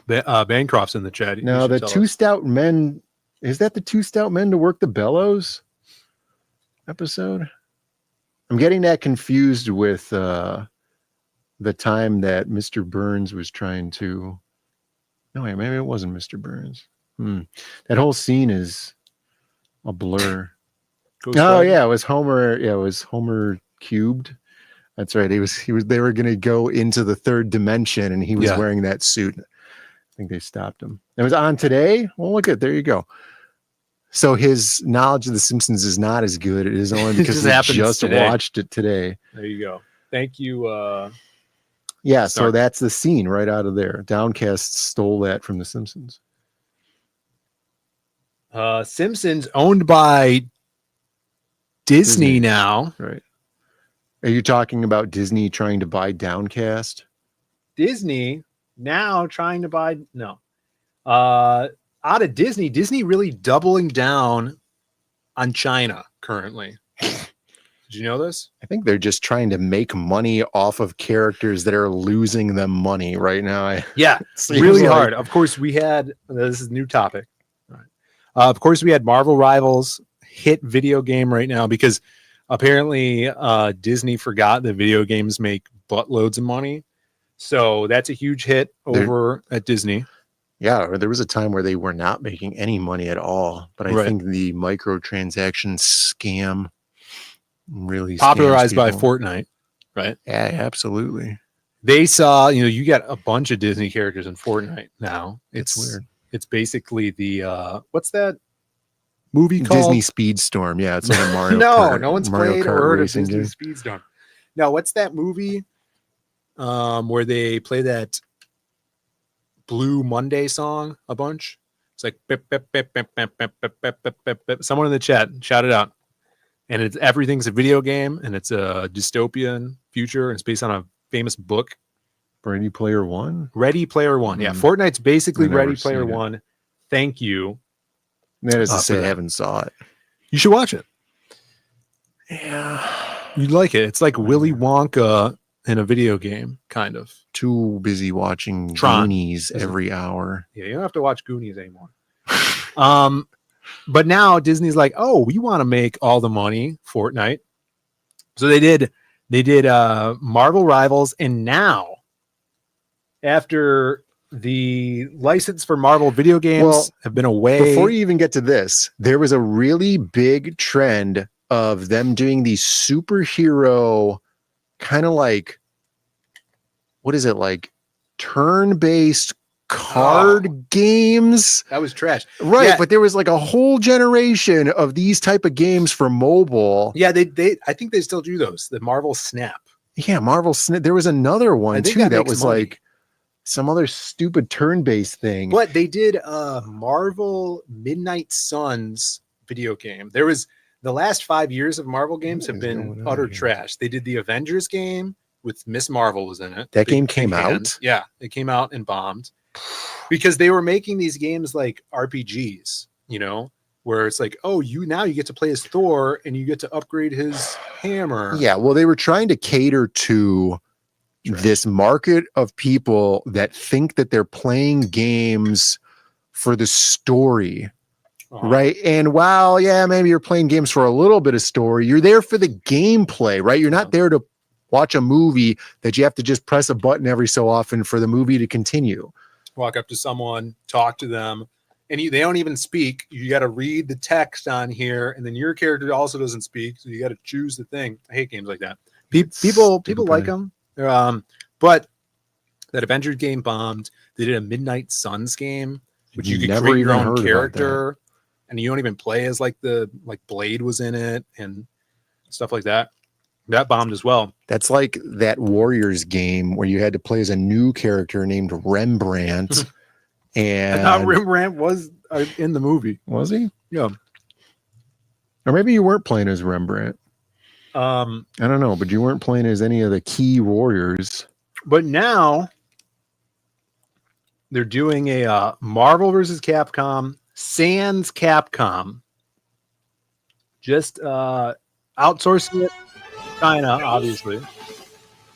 Bancroft's in the chat. No, the 2 stout men. Is that the 2 stout men to work the bellows episode? I'm getting that confused with the time that Mr. Burns was trying to. No, wait, maybe it wasn't Mr. Burns. That whole scene is a blur. Yeah, it was Homer. Yeah, it was Homer cubed. That's right. He was. They were going to go into the 3rd dimension, and he was wearing that suit. I think they stopped him. It was on today. Well, look at there. You go. So his knowledge of The Simpsons is not as good. It is only because he just watched it today. There you go. Thank you. Yeah. So that's the scene right out of there. Downcast stole that from The Simpsons. Simpsons owned by Disney now. Right. Are you talking about Disney trying to buy Downcast? Disney now trying to buy out of Disney really doubling down on China currently. Did you know this? I think they're just trying to make money off of characters that are losing them money right now. Yeah, really hard. Of course, we had this is a new topic. All right. Of course, we had Marvel Rivals hit video game right now because apparently Disney forgot that video games make buttloads of money. So that's a huge hit over at Disney. Yeah, there was a time where they were not making any money at all. But I think the microtransaction scam really popularized by Fortnite, right? Yeah, absolutely. They saw, you got a bunch of Disney characters in Fortnite now. It's weird. It's basically the what's that movie called? Disney Speedstorm. Yeah, it's like a Mario Kart. No one's Mario played Kart or heard of racing Disney game. Speedstorm. Now, what's that movie where they play that Blue Monday song a bunch? It's like bip, bip, bip, bip, bip, bip, bip, bip, bip, bip, bip. Someone in the chat, shout it out. And it's everything's a video game, and it's a dystopian future, and it's based on a famous book. Ready Player One? Ready Player One. Yeah, Fortnite's basically Ready Player One. Thank you. That is to say, I haven't saw it. You should watch it. Yeah. You'd like it. It's like Willy Wonka in a video game, kind of. Too busy watching Goonies every hour. Yeah, you don't have to watch Goonies anymore. But now Disney's like, oh, we want to make all the money, Fortnite. So they did Marvel Rivals, and now after the license for Marvel video games have been away. Before you even get to this, there was a really big trend of them doing these superhero kind of like, what is it, like turn-based card games? That was trash. Right, Yeah. but there was like a whole generation of these type of games for mobile. Yeah, they I think they still do those. The Marvel Snap. Yeah, Marvel Snap. There was another one think too that makes was money. like some other stupid turn-based thing. But they did a Marvel Midnight Suns video game. There was the last 5 years of Marvel games have been utter trash. They did the Avengers game with Miss Marvel was in it. That game came out? Yeah, it came out and bombed because they were making these games like RPGs, where it's like, oh, you get to play as Thor and you get to upgrade his hammer. Yeah, well, they were trying to cater to this market of people that think that they're playing games for the story, right? And while, maybe you're playing games for a little bit of story, you're there for the gameplay, right? You're not there to watch a movie that you have to just press a button every so often for the movie to continue. Walk up to someone, talk to them, and they don't even speak. You got to read the text on here, and then your character also doesn't speak, so you got to choose the thing. I hate games like that. People like them. But that Avengers game bombed. They did a Midnight Suns game, which you could Never create your even own heard about character, and you don't even play as like Blade was in it and stuff like that. That bombed as well. That's like that Warriors game where you had to play as a new character named Rembrandt. And I thought Rembrandt was in the movie. Was he? Yeah. Or maybe you weren't playing as Rembrandt. I don't know, but you weren't playing as any of the key warriors. But now they're doing a Marvel versus Capcom, sans Capcom. Just outsourcing it. China, obviously.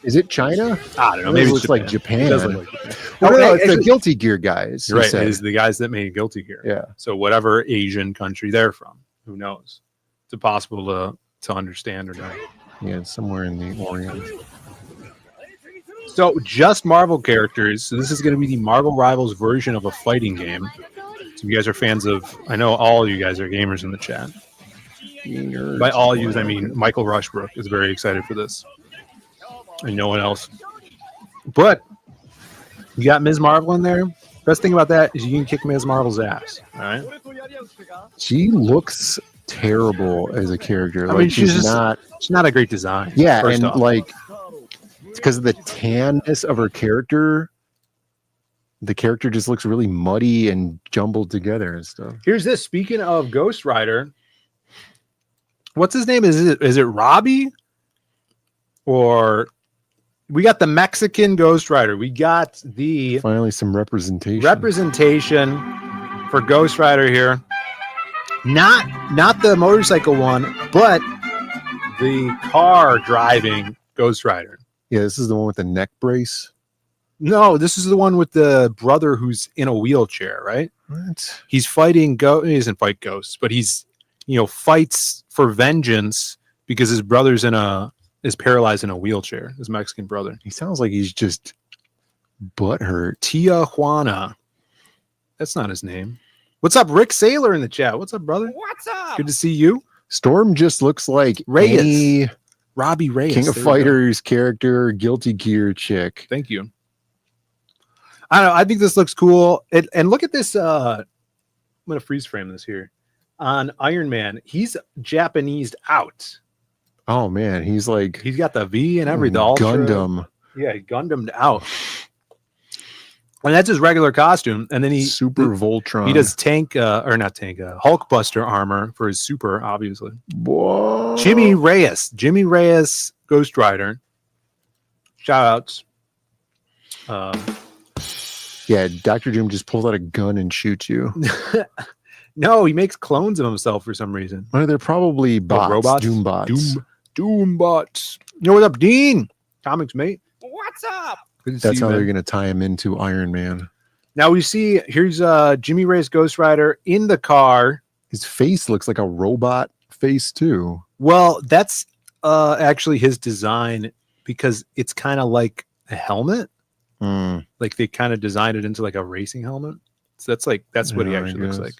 Is it China? I don't know. Maybe Maybe it's like Japan. It does look like Japan. Well, no, it's actually, the Guilty Gear guys. You're right. It's the guys that made Guilty Gear. Yeah. So whatever Asian country they're from, who knows? It's impossible to understand or know. Yeah, it's somewhere in the Orient. So just Marvel characters. So this is going to be the Marvel Rivals version of a fighting game. So you guys are fans of, I know all you guys are gamers in the chat. By all yous, I mean Michael Rushbrook is very excited for this. And no one else. But you got Ms. Marvel in there. Best thing about that is you can kick Ms. Marvel's ass. All right. She looks terrible as a character. I mean, she's not a great design. Yeah, first and off. like because of the tanness of her character, the character just looks really muddy and jumbled together and stuff. Here's this. Speaking of Ghost Rider, what's his name? Is it Robbie? or we got the Mexican Ghost Rider. We got the Finally, some representation. For Ghost Rider here. Not the motorcycle one, but the car driving Ghost Rider. Yeah, this is the one with the neck brace. No, this is the one with the brother who's in a wheelchair, right? What? He's fighting he doesn't fight ghosts, but he's fights for vengeance because his brother's is paralyzed in a wheelchair, his Mexican brother. He sounds like he's just butthurt. Tijuana. That's not his name. What's up, Rick Saylor in the chat? What's up, brother? What's up? Good to see you. Storm just looks like Reyes. any Robbie Reyes. King of Fighters character, Guilty Gear chick. Thank you. I don't know. I think this looks cool. And look at this. I'm going to freeze frame this here. On Iron Man, he's Japanesed out. Oh, man. He's got the V and everything. Gundam. Yeah, he Gundam'd out. And that's his regular costume. And then Super Voltron. He does Hulkbuster armor for his super, obviously. Whoa. Jimmy Reyes, Ghost Rider. Shout outs. Yeah, Dr. Doom just pulls out a gun and shoots you. No, he makes clones of himself for some reason. Well, they're probably bots. Robots? Doom bots. Doom bots. What's up, Dean? Comics, mate. What's up? Good to see That's you, how man. they're going to tie him into Iron Man. Now we see, here's Jimmy Reyes Ghost Rider in the car. His face looks like a robot face, too. Well, that's actually his design because it's kind of like a helmet. Like they kind of designed it into like a racing helmet. So that's what he actually looks like.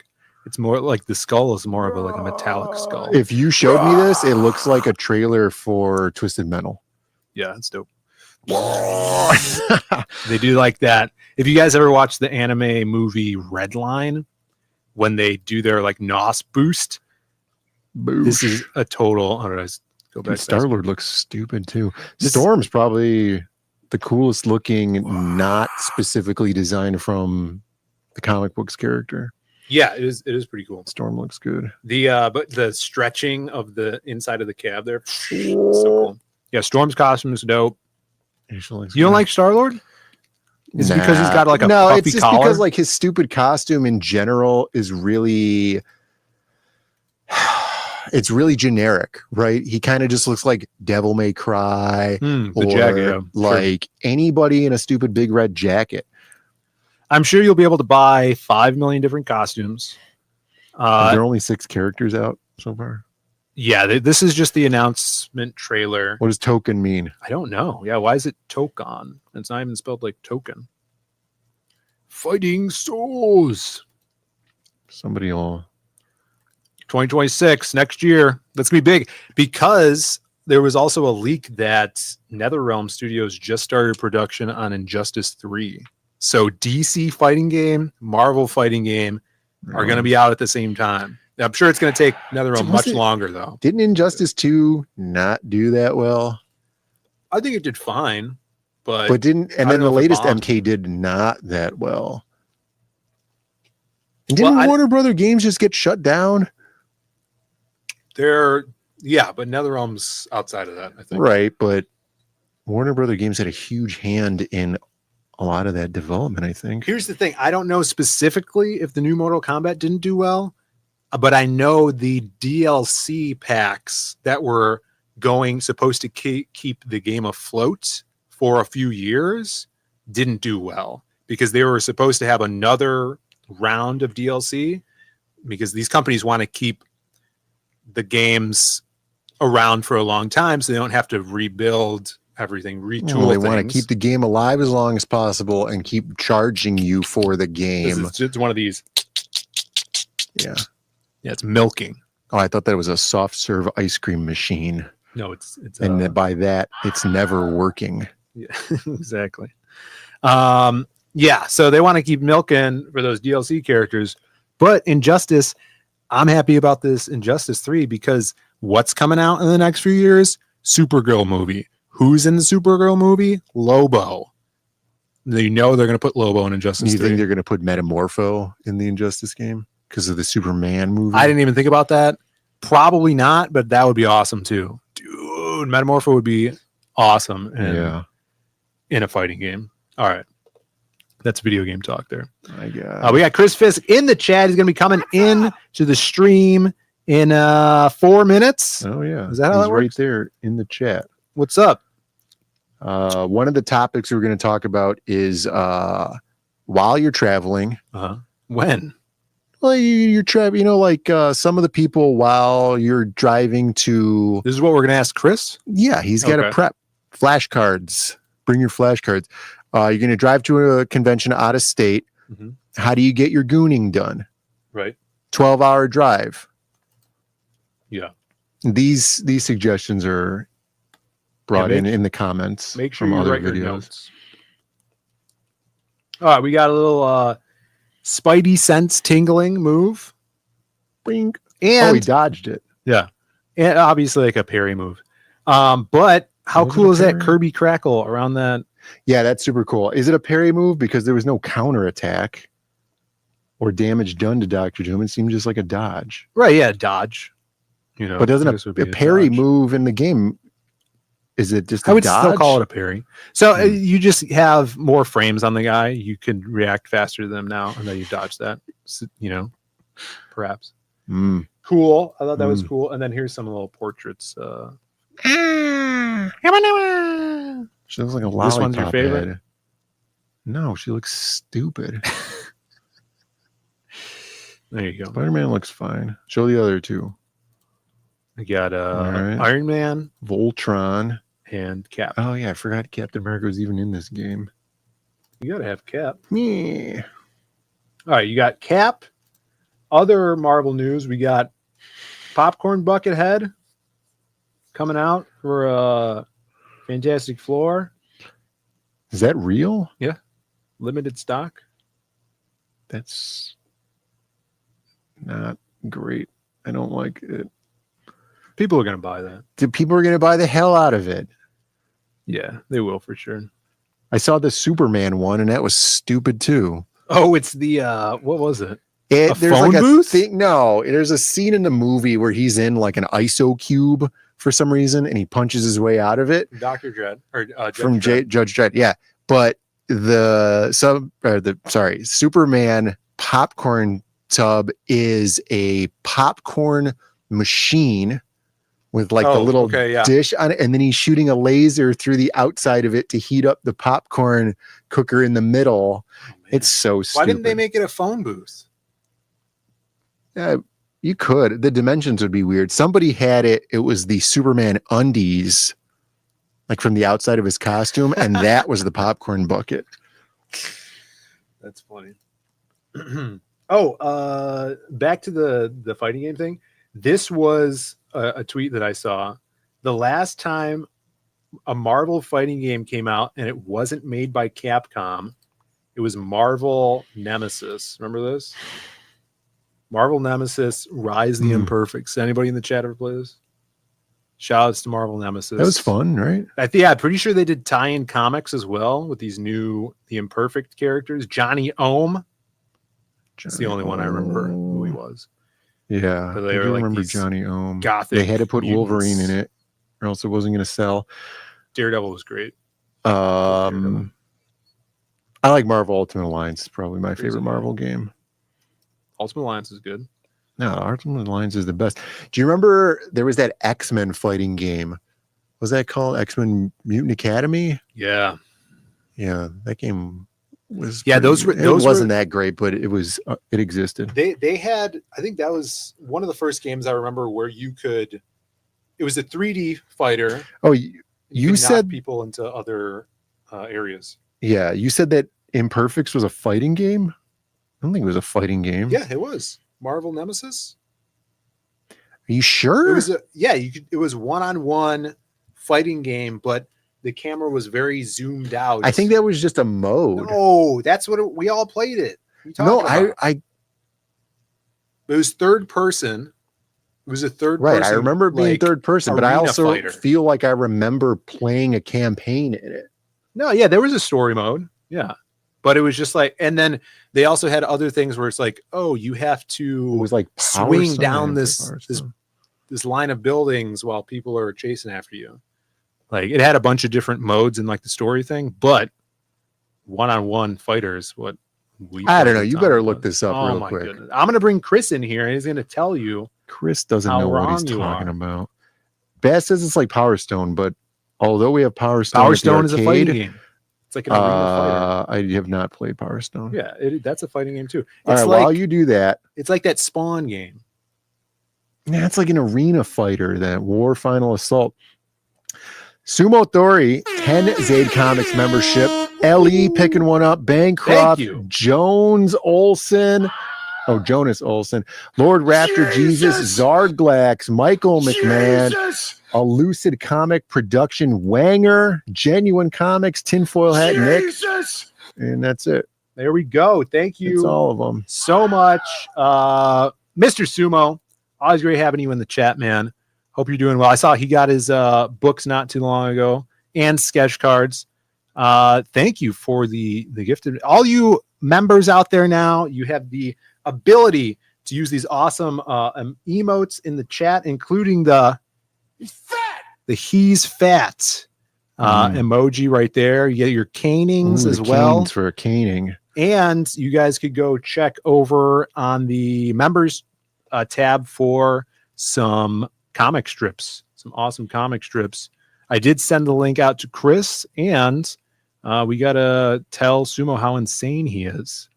It's more like the skull is more of a metallic skull. If you showed me this, it looks like a trailer for Twisted Metal. Yeah, it's dope. They do like that. If you guys ever watch the anime movie Redline, when they do their like NOS boost, this is a total. How did I go back? Star-Lord looks stupid too. Storm's probably the coolest looking, not specifically designed from the comic books character. Yeah, it is pretty cool. Storm looks good. But the stretching of the inside of the cab there, so cool. Yeah, Storm's costume is dope. You don't like Star-Lord? Is it because he's got like a puffy it's just collar? because like his stupid costume in general is really it's really generic, right? He kind of just looks like Devil May Cry or jacket, like anybody in a stupid big red jacket. I'm sure you'll be able to buy 5 million different costumes. There are only 6 characters out so far. Yeah, this is just the announcement trailer. What does token mean? I don't know. Yeah, why is it Tokon? It's not even spelled like token. Fighting Souls. Somebody will 2026 next year. That's gonna be big because there was also a leak that NetherRealm Studios just started production on Injustice 3. So DC fighting game, Marvel fighting game are going to be out at the same time. I'm sure it's going to take NetherRealm much longer, though. Didn't Injustice 2 not do that well? I think it did fine, but didn't. And then the latest MK did not that well. And didn't Warner Brother Games just get shut down? But NetherRealm's outside of that, I think. Right, but Warner Brother Games had a huge hand in a lot of that development, I think. Here's the thing. I don't know specifically if the new Mortal Kombat didn't do well, but I know the DLC packs that were supposed to keep the game afloat for a few years didn't do well because they were supposed to have another round of DLC because these companies want to keep the games around for a long time so they don't have to rebuild everything, retool they things. want to keep the game alive as long as possible and keep charging you for the game. It's one of these. Yeah, it's milking. Oh, I thought that was a soft serve ice cream machine. No, it's and by that, it's never working. Yeah, exactly. So they want to keep milking for those DLC characters, but Injustice, I'm happy about this Injustice 3 because what's coming out in the next few years? Supergirl movie. Who's in the Supergirl movie? Lobo. They know they're going to put Lobo in Injustice 3. You think they're going to put Metamorpho in the Injustice game because of the Superman movie? I didn't even think about that. Probably not, but that would be awesome too. Dude, Metamorpho would be awesome in a fighting game. All right. That's video game talk there. My God. We got Chris Fisk in the chat. He's going to be coming in to the stream in 4 minutes. Oh, yeah. Is that how that works? Right there in the chat. What's up? One of the topics we're going to talk about is while you're traveling. When? Well, you're traveling, like some of the people while you're driving to. This is what we're going to ask Chris? Yeah, he's got to prep flashcards. Bring your flashcards. You're going to drive to a convention out of state. How do you get your gooning done? Right. 12-hour drive. Yeah. These suggestions are brought in the comments. Make sure from you other write your videos. notes. All right, we got a little Spidey sense tingling move. Bing. And he dodged it. Yeah. And obviously like a parry move. But how cool is that Kirby crackle around that? Yeah, that's super cool. Is it a parry move? Because there was no counter attack or damage done to Dr. Doom. It seemed just like a dodge. Right, yeah, dodge. But doesn't a parry move in the game, is it just a I would dodge? still call it a parry. So you just have more frames on the guy. You can react faster to them now, and then you dodge that, perhaps. Cool. I thought that was cool. And then here's some little portraits. She looks like a lollipop. This one's your favorite? head. No, she looks stupid. There you go. Spider-Man looks fine. Show the other two. I got Iron Man, Voltron, and Cap. Oh yeah, I forgot Captain America was even in this game. You gotta have Cap. Yeah. All right, you got Cap. Other Marvel news, we got Popcorn Buckethead coming out for Fantastic Four. Is that real? Yeah. Limited stock. That's not great. I don't like it. People are going to buy that. People are going to buy the hell out of it. Yeah, they will for sure. I saw the Superman one, and that was stupid too. Oh, it's the what was it? There's phone like booth? No, there's a scene in the movie where he's in like an ISO cube for some reason, and he punches his way out of it. Dr. Dredd or Judge Dredd. Yeah, but the Superman popcorn tub is a popcorn machine with like the little dish on it, and then he's shooting a laser through the outside of it to heat up the popcorn cooker in the middle. It's so stupid. Why didn't they make it a phone booth? You could. The dimensions would be weird. Somebody had it. It was the Superman undies, like from the outside of his costume, and that was the popcorn bucket. That's funny. Back to the fighting game thing. This was a tweet that I saw. The last time a Marvel fighting game came out and it wasn't made by Capcom, it was Marvel Nemesis. Remember this? Marvel Nemesis, Rise the Imperfects. Anybody in the chat ever play this? Shout outs to Marvel Nemesis. That was fun, right? I'm pretty sure they did tie-in comics as well with these new The Imperfect characters. Johnny Ohm. That's the only one I remember who he was. Yeah, But they I were do like remember these Johnny Ohm. gothic They had to put mutants. Wolverine in it, or else it wasn't going to sell. Daredevil was great. I like Marvel Ultimate Alliance. It's probably my favorite Marvel game. Ultimate Alliance is good. No, Ultimate Alliance is the best. Do you remember there was that X-Men fighting game? Was that called X-Men Mutant Academy? Yeah. Yeah, that game was wasn't that great, but it was it existed. They had, I think that was one of the first games I remember where you could, it was a 3D fighter. Oh, you you could said knock people into other areas. Yeah, you said that Imperfects was a fighting game? I don't think it was a fighting game. Yeah, it was. Marvel Nemesis. Are you sure? It was it was one-on-one fighting game, but the camera was very zoomed out. I think that was just a mode. No, that's what we all played it. No, it was third person. It was a third right. person. I remember it being third person, but I also fighter. feel like I remember playing a campaign in it. No, yeah, there was a story mode. Yeah. But it was just like, and then they also had other things where it's like, oh, you have to it was like swing down this line of buildings while people are chasing after you. Like it had a bunch of different modes in like the story thing, but one-on-one fighters, what we I don't know. played You on better was- look this up oh real my quick. goodness. I'm gonna bring Chris in here and he's gonna tell you Chris doesn't how know what he's wrong you talking are. about. Bass says it's like Power Stone, but although we have Power Stone, Power at the Stone is a fighting arcade, game. It's like an arena fighter. I have not played Power Stone. Yeah, that's a fighting game too. All It's right, like while you do that, it's like that Spawn game. yeah, it's like an arena fighter, that War Final Assault. Sumo Thori, 10 Zaid Comics membership. Ellie picking one up. Bancroft, you. Jones Olson. Oh, Jonas Olson. Lord Raptor Jesus, Zard Glax, Michael McMahon, a Lucid Comic Production Wanger, Genuine Comics, Tinfoil Hat Nick. And that's it. There we go. Thank you It's all of them. so much. Mr. Sumo, always great having you in the chat, man. Hope you're doing well. I saw he got his books not too long ago and sketch cards. Thank you for the gifted. All you members out there now, you have the ability to use these awesome emotes in the chat, including the he's fat emoji right there. You get your canings Ooh, as the well. canes for a caning. And you guys could go check over on the members tab for some comic strips, some awesome comic strips. I did send the link out to Chris, and we got to tell Sumo how insane he is.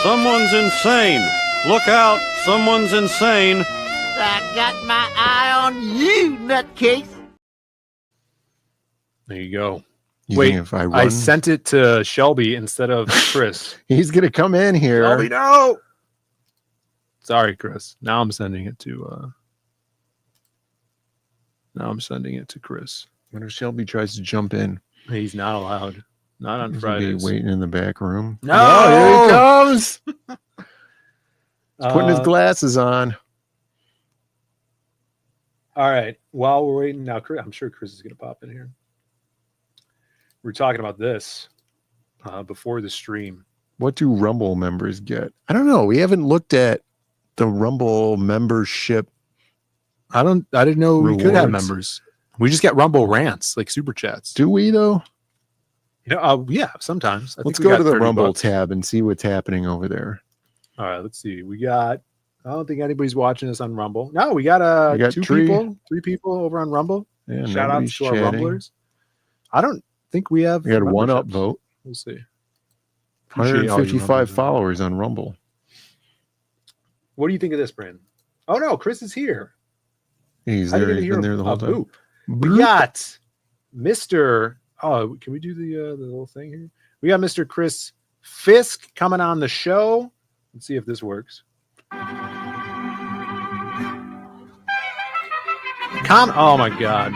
Someone's insane. Look out. Someone's insane. I got my eye on you, nutcase. There you go. You Wait, think if I I run, sent it to Shelby instead of Chris. he's gonna come in here. Shelby, no. Sorry, Chris. Now I'm sending it to. Now I'm sending it to Chris. What if Shelby tries to jump in? He's not allowed. Not on He's gonna be Fridays. waiting in the back room. No! Oh, here he comes. He's putting his Uh, glasses on. All right. While we're waiting now, I'm sure Chris is going to pop in here. We're talking about this before the stream. What do Rumble members get? I don't know. We haven't looked at the Rumble membership. I didn't know we could have rewards. members. We just get Rumble rants, like super chats. Do we though? You know, yeah, sometimes. Let's we go got to the 30 Rumble bucks. tab and see what's happening over there. All right, let's see. We got. I don't think anybody's watching us on Rumble. No, we got We got three people over on Rumble. Yeah, Shout out nobody's to our chatting. Rumblers. I don't think we have. We got a one up memberships. vote. We'll see. Appreciate all you 155 Rumblers. followers on Rumble. What do you think of this, Brandon? Oh no, Chris is here. He's How do you there. get to He's hear been there the whole a time. boop? We got Mr. Oh, can we do the little thing here? We got Mr. Chris Fisk coming on the show. Let's see if this works. Oh my God!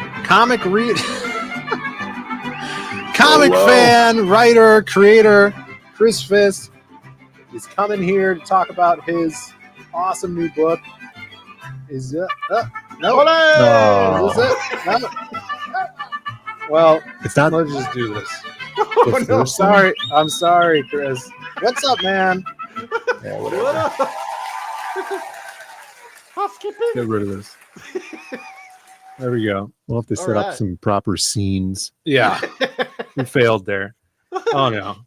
Comic fan, writer, creator, Chris Fisk is coming here to talk about his awesome new book. Is it? No. No. Is this it? No. Well, It's not. let's just do this. The No, first sorry. I'm sorry, Chris. What's up, man? Yeah, whatever. Get rid of this. There we go. We'll have to set up some proper scenes. Yeah, we failed there. Oh no.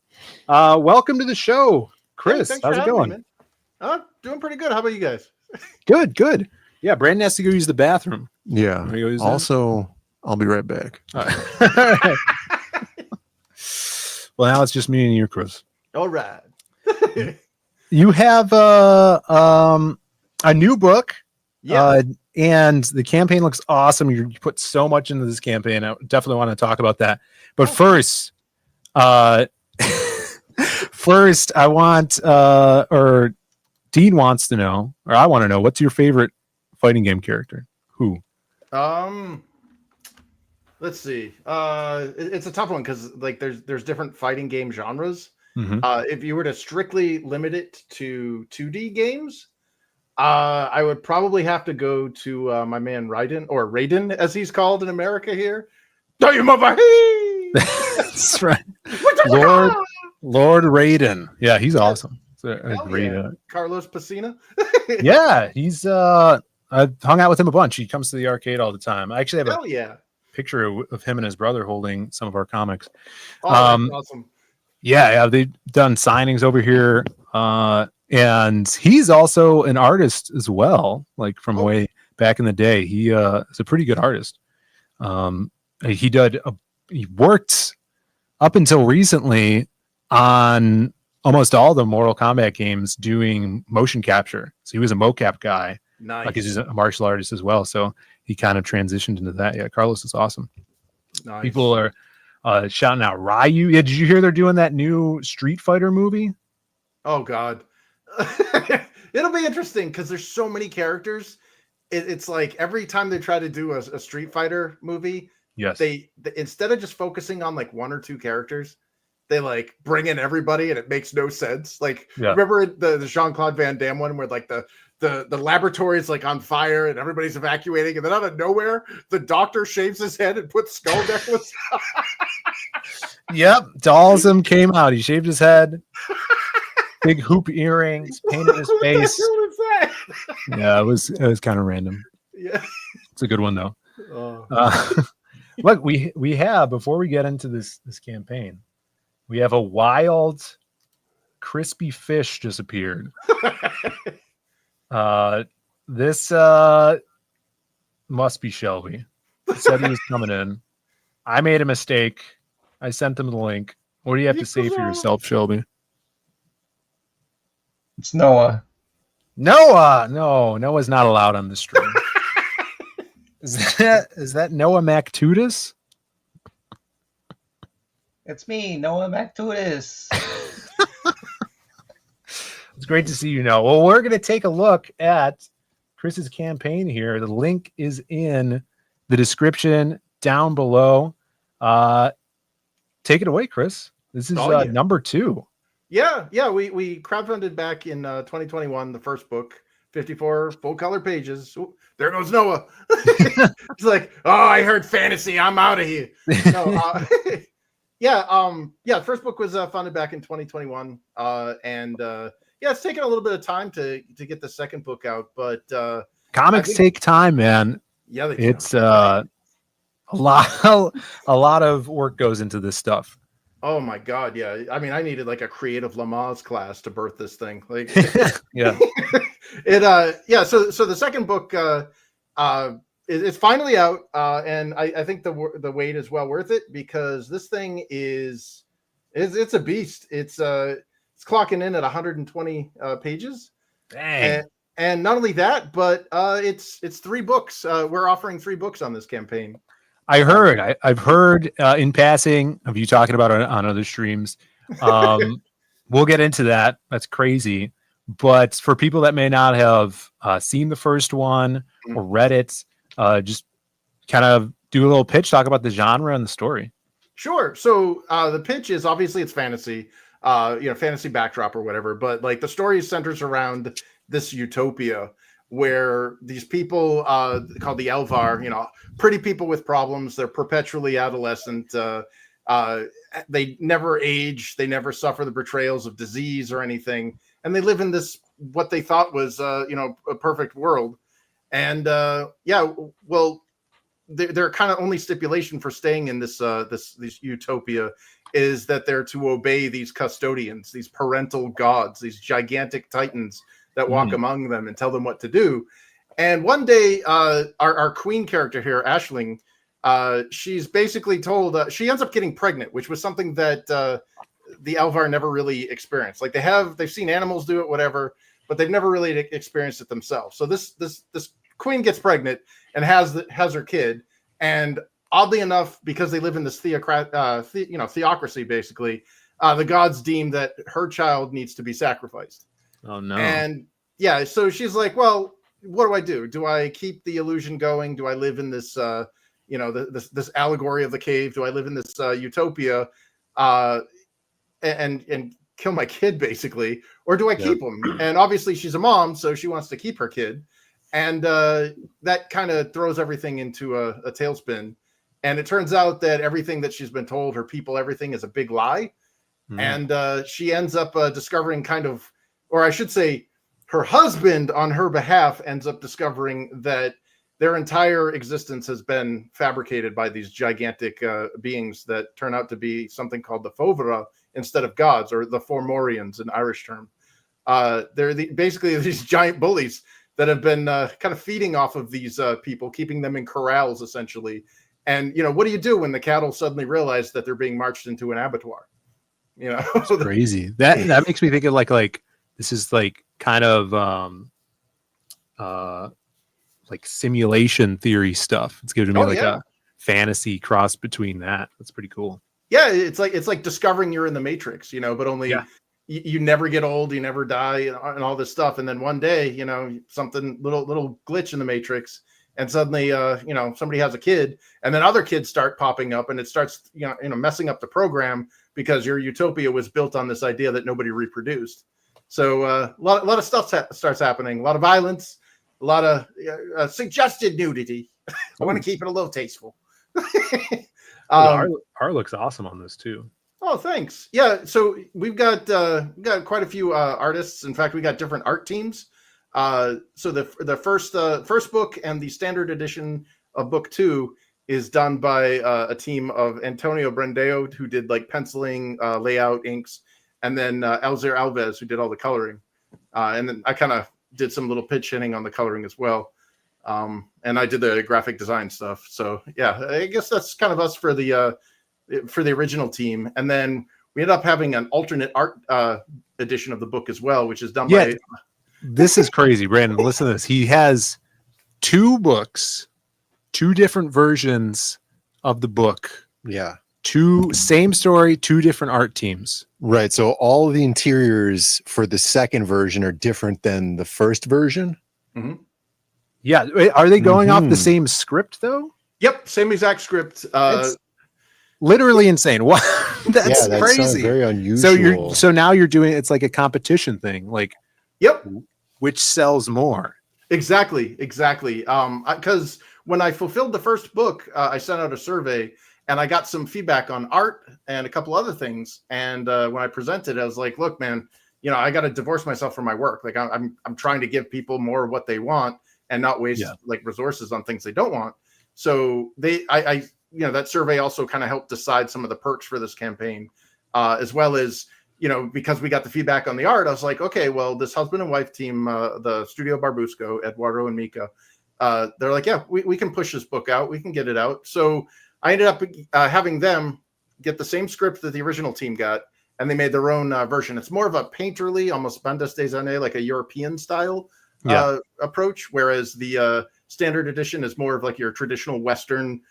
Welcome to the show, Chris. Thanks How's for it having going? me, man. Doing pretty good. How about you guys? Good, good. Yeah, Brandon has to go use the bathroom. Yeah. Wanna go use that? Also, I'll be right back. All right. Well, now it's just me and you, Chris. All right. You have a new book. Yeah. And the campaign looks awesome. You put so much into this campaign. I definitely want to talk about that. But first, first I want or Dean wants to know, or I want to know, what's your favorite fighting game character? Who? Let's see. It's a tough one because like there's different fighting game genres. Mhm. If you were to strictly limit it to 2D games, I would probably have to go to my man Raiden, or Raiden as he's called in America here. That's right. Lord Raiden. Yeah, he's awesome. It's a great. Carlos Pacina. Yeah, he's I've hung out with him a bunch. He comes to the arcade all the time. I actually have Hell a yeah. picture of him and his brother holding some of our comics. Oh, that's awesome. Yeah, they've done signings over here, and he's also an artist as well. Like from way back in the day, he is a pretty good artist. He worked up until recently on almost all the Mortal Kombat games doing motion capture. So he was a mocap guy. Nice. Like he's a martial artist as well. So he kind of transitioned into that. Yeah, Carlos is awesome. Nice. People are shouting out Ryu. Yeah, did you hear they're doing that new Street Fighter movie? Oh God. It'll be interesting because there's so many characters. It's like every time they try to do a Street Fighter movie, yes, they instead of just focusing on like one or two characters, they like bring in everybody and it makes no sense. Like remember the Jean-Claude Van Damme one where like the laboratory is like on fire and everybody's evacuating, and then out of nowhere the doctor shaves his head and puts skull necklace. Yep, Dalsum came out. He shaved his head, big hoop earrings, painted his face. What is that? Yeah, it was kind of random. Yeah, it's a good one though. Look, we have, before we get into this campaign, we have a wild crispy fish just appeared. This must be Shelby. He said he was coming in. I made a mistake. I sent him the link. What do you have to say for yourself, Shelby? It's Noah. Noah! No, Noah's not allowed on the stream. Is that Noah MacTutus? It's me, Noah MacTutus. It's great to see you, Noah. Well, we're going to take a look at Chris's campaign here. The link is in the description down below. Take it away, Chris. This is number 2. Yeah. We crowdfunded back in 2021, the first book, 54 full color pages. Ooh, there goes Noah. He's like, oh, I heard fantasy. I'm out of here. No, first book was funded back in 2021. It's taken a little bit of time to get the second book out, but comics take time, man. Yeah, it's a lot of work goes into this stuff. Oh my God, yeah. I mean, I needed like a creative Lamaze class to birth this thing. Like, yeah, So the second book is finally out, and I think the wait is well worth it because this thing is a beast. It's clocking in at 120 pages. Dang. And not only that, but it's 3 books. We're offering 3 books on this campaign. I've heard in passing of you talking about it on other streams. We'll get into that. That's crazy. But for people that may not have seen the first one or read it, just kind of do a little pitch, talk about the genre and the story. Sure. So the pitch is obviously it's fantasy, fantasy backdrop or whatever. But like the story centers around this utopia where these people called the Elvar, pretty people with problems. They're perpetually adolescent. They never age. They never suffer the betrayals of disease or anything. And they live in this, what they thought was, a perfect world. And their kind of only stipulation for staying in this utopia is that they're to obey these custodians, these parental gods, these gigantic titans that walk among them and tell them what to do. And one day, our queen character here, Aisling, she's basically told she ends up getting pregnant, which was something that the Elvar never really experienced. Like they've seen animals do it, whatever, but they've never really experienced it themselves. So this queen gets pregnant and has her kid, and oddly enough, because they live in this theocracy, basically, the gods deem that her child needs to be sacrificed. Oh no! And yeah, so she's like, well, what do I do? Do I keep the illusion going? Do I live in this, this allegory of the cave? Do I live in this utopia, and kill my kid basically, or do I keep him? And obviously, she's a mom, so she wants to keep her kid, and that kind of throws everything into a tailspin. And it turns out that everything that she's been told, her people, everything is a big lie, and she ends up discovering or I should say, her husband on her behalf ends up discovering that their entire existence has been fabricated by these gigantic beings that turn out to be something called the Fovra instead of gods, or the Formorians, an Irish term. They're basically these giant bullies that have been kind of feeding off of these people, keeping them in corrals, essentially. And, what do you do when the cattle suddenly realize that they're being marched into an abattoir? It's crazy. That makes me think of like this is like kind of like simulation theory stuff. It's giving me a fantasy cross between that. That's pretty cool. Yeah, it's like discovering you're in the Matrix, but only you never get old, you never die, and all this stuff. And then one day, something little glitch in the Matrix, and suddenly, somebody has a kid, and then other kids start popping up, and it starts, messing up the program because your utopia was built on this idea that nobody reproduced. So a lot of stuff starts happening, a lot of violence, a lot of suggested nudity. I want to keep it a little tasteful. Art looks awesome on this too. Oh, thanks. Yeah, so we've got quite a few artists. In fact, we got different art teams. So the first book and the standard edition of book 2 is done by a team of Antonio Brandeo, who did like penciling, layout, inks, and then Alzir Alves, who did all the coloring. And then I kind of did some little pitch hitting on the coloring as well. And I did the graphic design stuff. So yeah, I guess that's kind of us for the original team. And then we ended up having an alternate art edition of the book as well, which is done by. This is crazy, Brandon. Listen to this. He has 2 books, 2 different versions of the book. Yeah. 2 same story, 2 different art teams. Right. So all of the interiors for the second version are different than the first version. Mm-hmm. Yeah. Are they going off the same script though? Yep. Same exact script. It's literally insane. What? That's that crazy. Very unusual. So now you're doing, it's like a competition thing. Like, yep. Which sells more? Exactly. Because when I fulfilled the first book, I sent out a survey and I got some feedback on art and a couple other things. And when I presented, I was like, look, man, I got to divorce myself from my work. Like I'm trying to give people more of what they want and not waste like resources on things they don't want. So that survey also kind of helped decide some of the perks for this campaign, as well as, because we got the feedback on the art. I was like, okay, well, this husband and wife team, the Studio Barbusco, Eduardo and Mika, they're like, yeah, we can push this book out. We can get it out. So I ended up having them get the same script that the original team got, and they made their own version. It's more of a painterly, almost bandes dessinée, like a European style approach, whereas the standard edition is more of like your traditional Western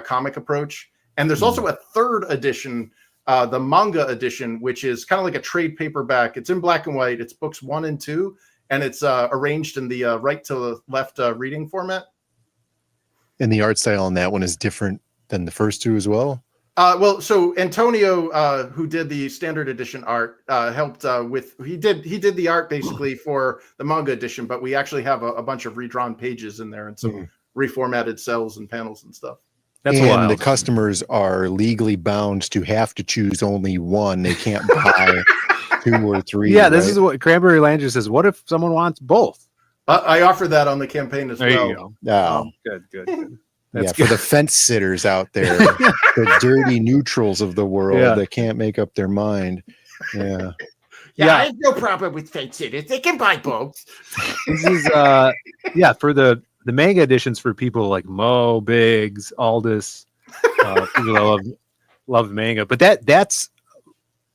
comic approach. And there's also a third edition, the manga edition, which is kind of like a trade paperback. It's in black and white. It's books 1 and 2, and it's arranged in the right to left reading format. And the art style on that one is different than the first 2 as well. So Antonio, who did the standard edition art, helped with. He did the art basically for the manga edition, but we actually have a bunch of redrawn pages in there and some reformatted cells and panels and stuff. That's wild. The customers are legally bound to have to choose only one. They can't buy 2 or 3. Yeah, this is what Cranberry Langer says. What if someone wants both? I offered that on the campaign as well. There you go. Good. That's for the fence sitters out there, the dirty neutrals of the world that can't make up their mind. Yeah. I have no problem with fence sitters. They can buy both. This is for the manga editions for people like Mo, Biggs, Aldous, people that love manga. But that's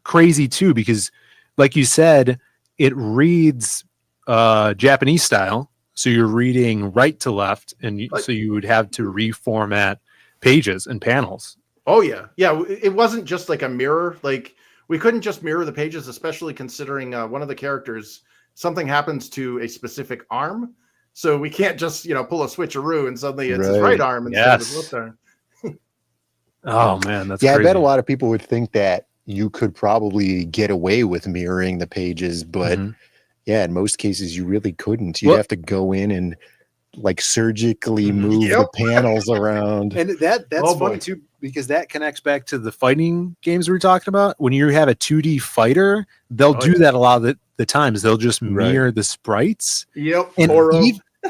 crazy too, because like you said, it reads Japanese style. So you're reading right to left, and so you would have to reformat pages and panels. Oh yeah. It wasn't just like a mirror. Like we couldn't just mirror the pages, especially considering one of the characters, something happens to a specific arm. So we can't just pull a switcheroo and suddenly it's his right arm instead of his left arm. Oh man, that's crazy. I bet a lot of people would think that you could probably get away with mirroring the pages, but. Yeah, in most cases, you really couldn't. You'd have to go in and like surgically move the panels around. And that's funny too, because that connects back to the fighting games we were talking about. When you have a 2D fighter, they'll do that a lot of the times. They'll just mirror the sprites. Yep. And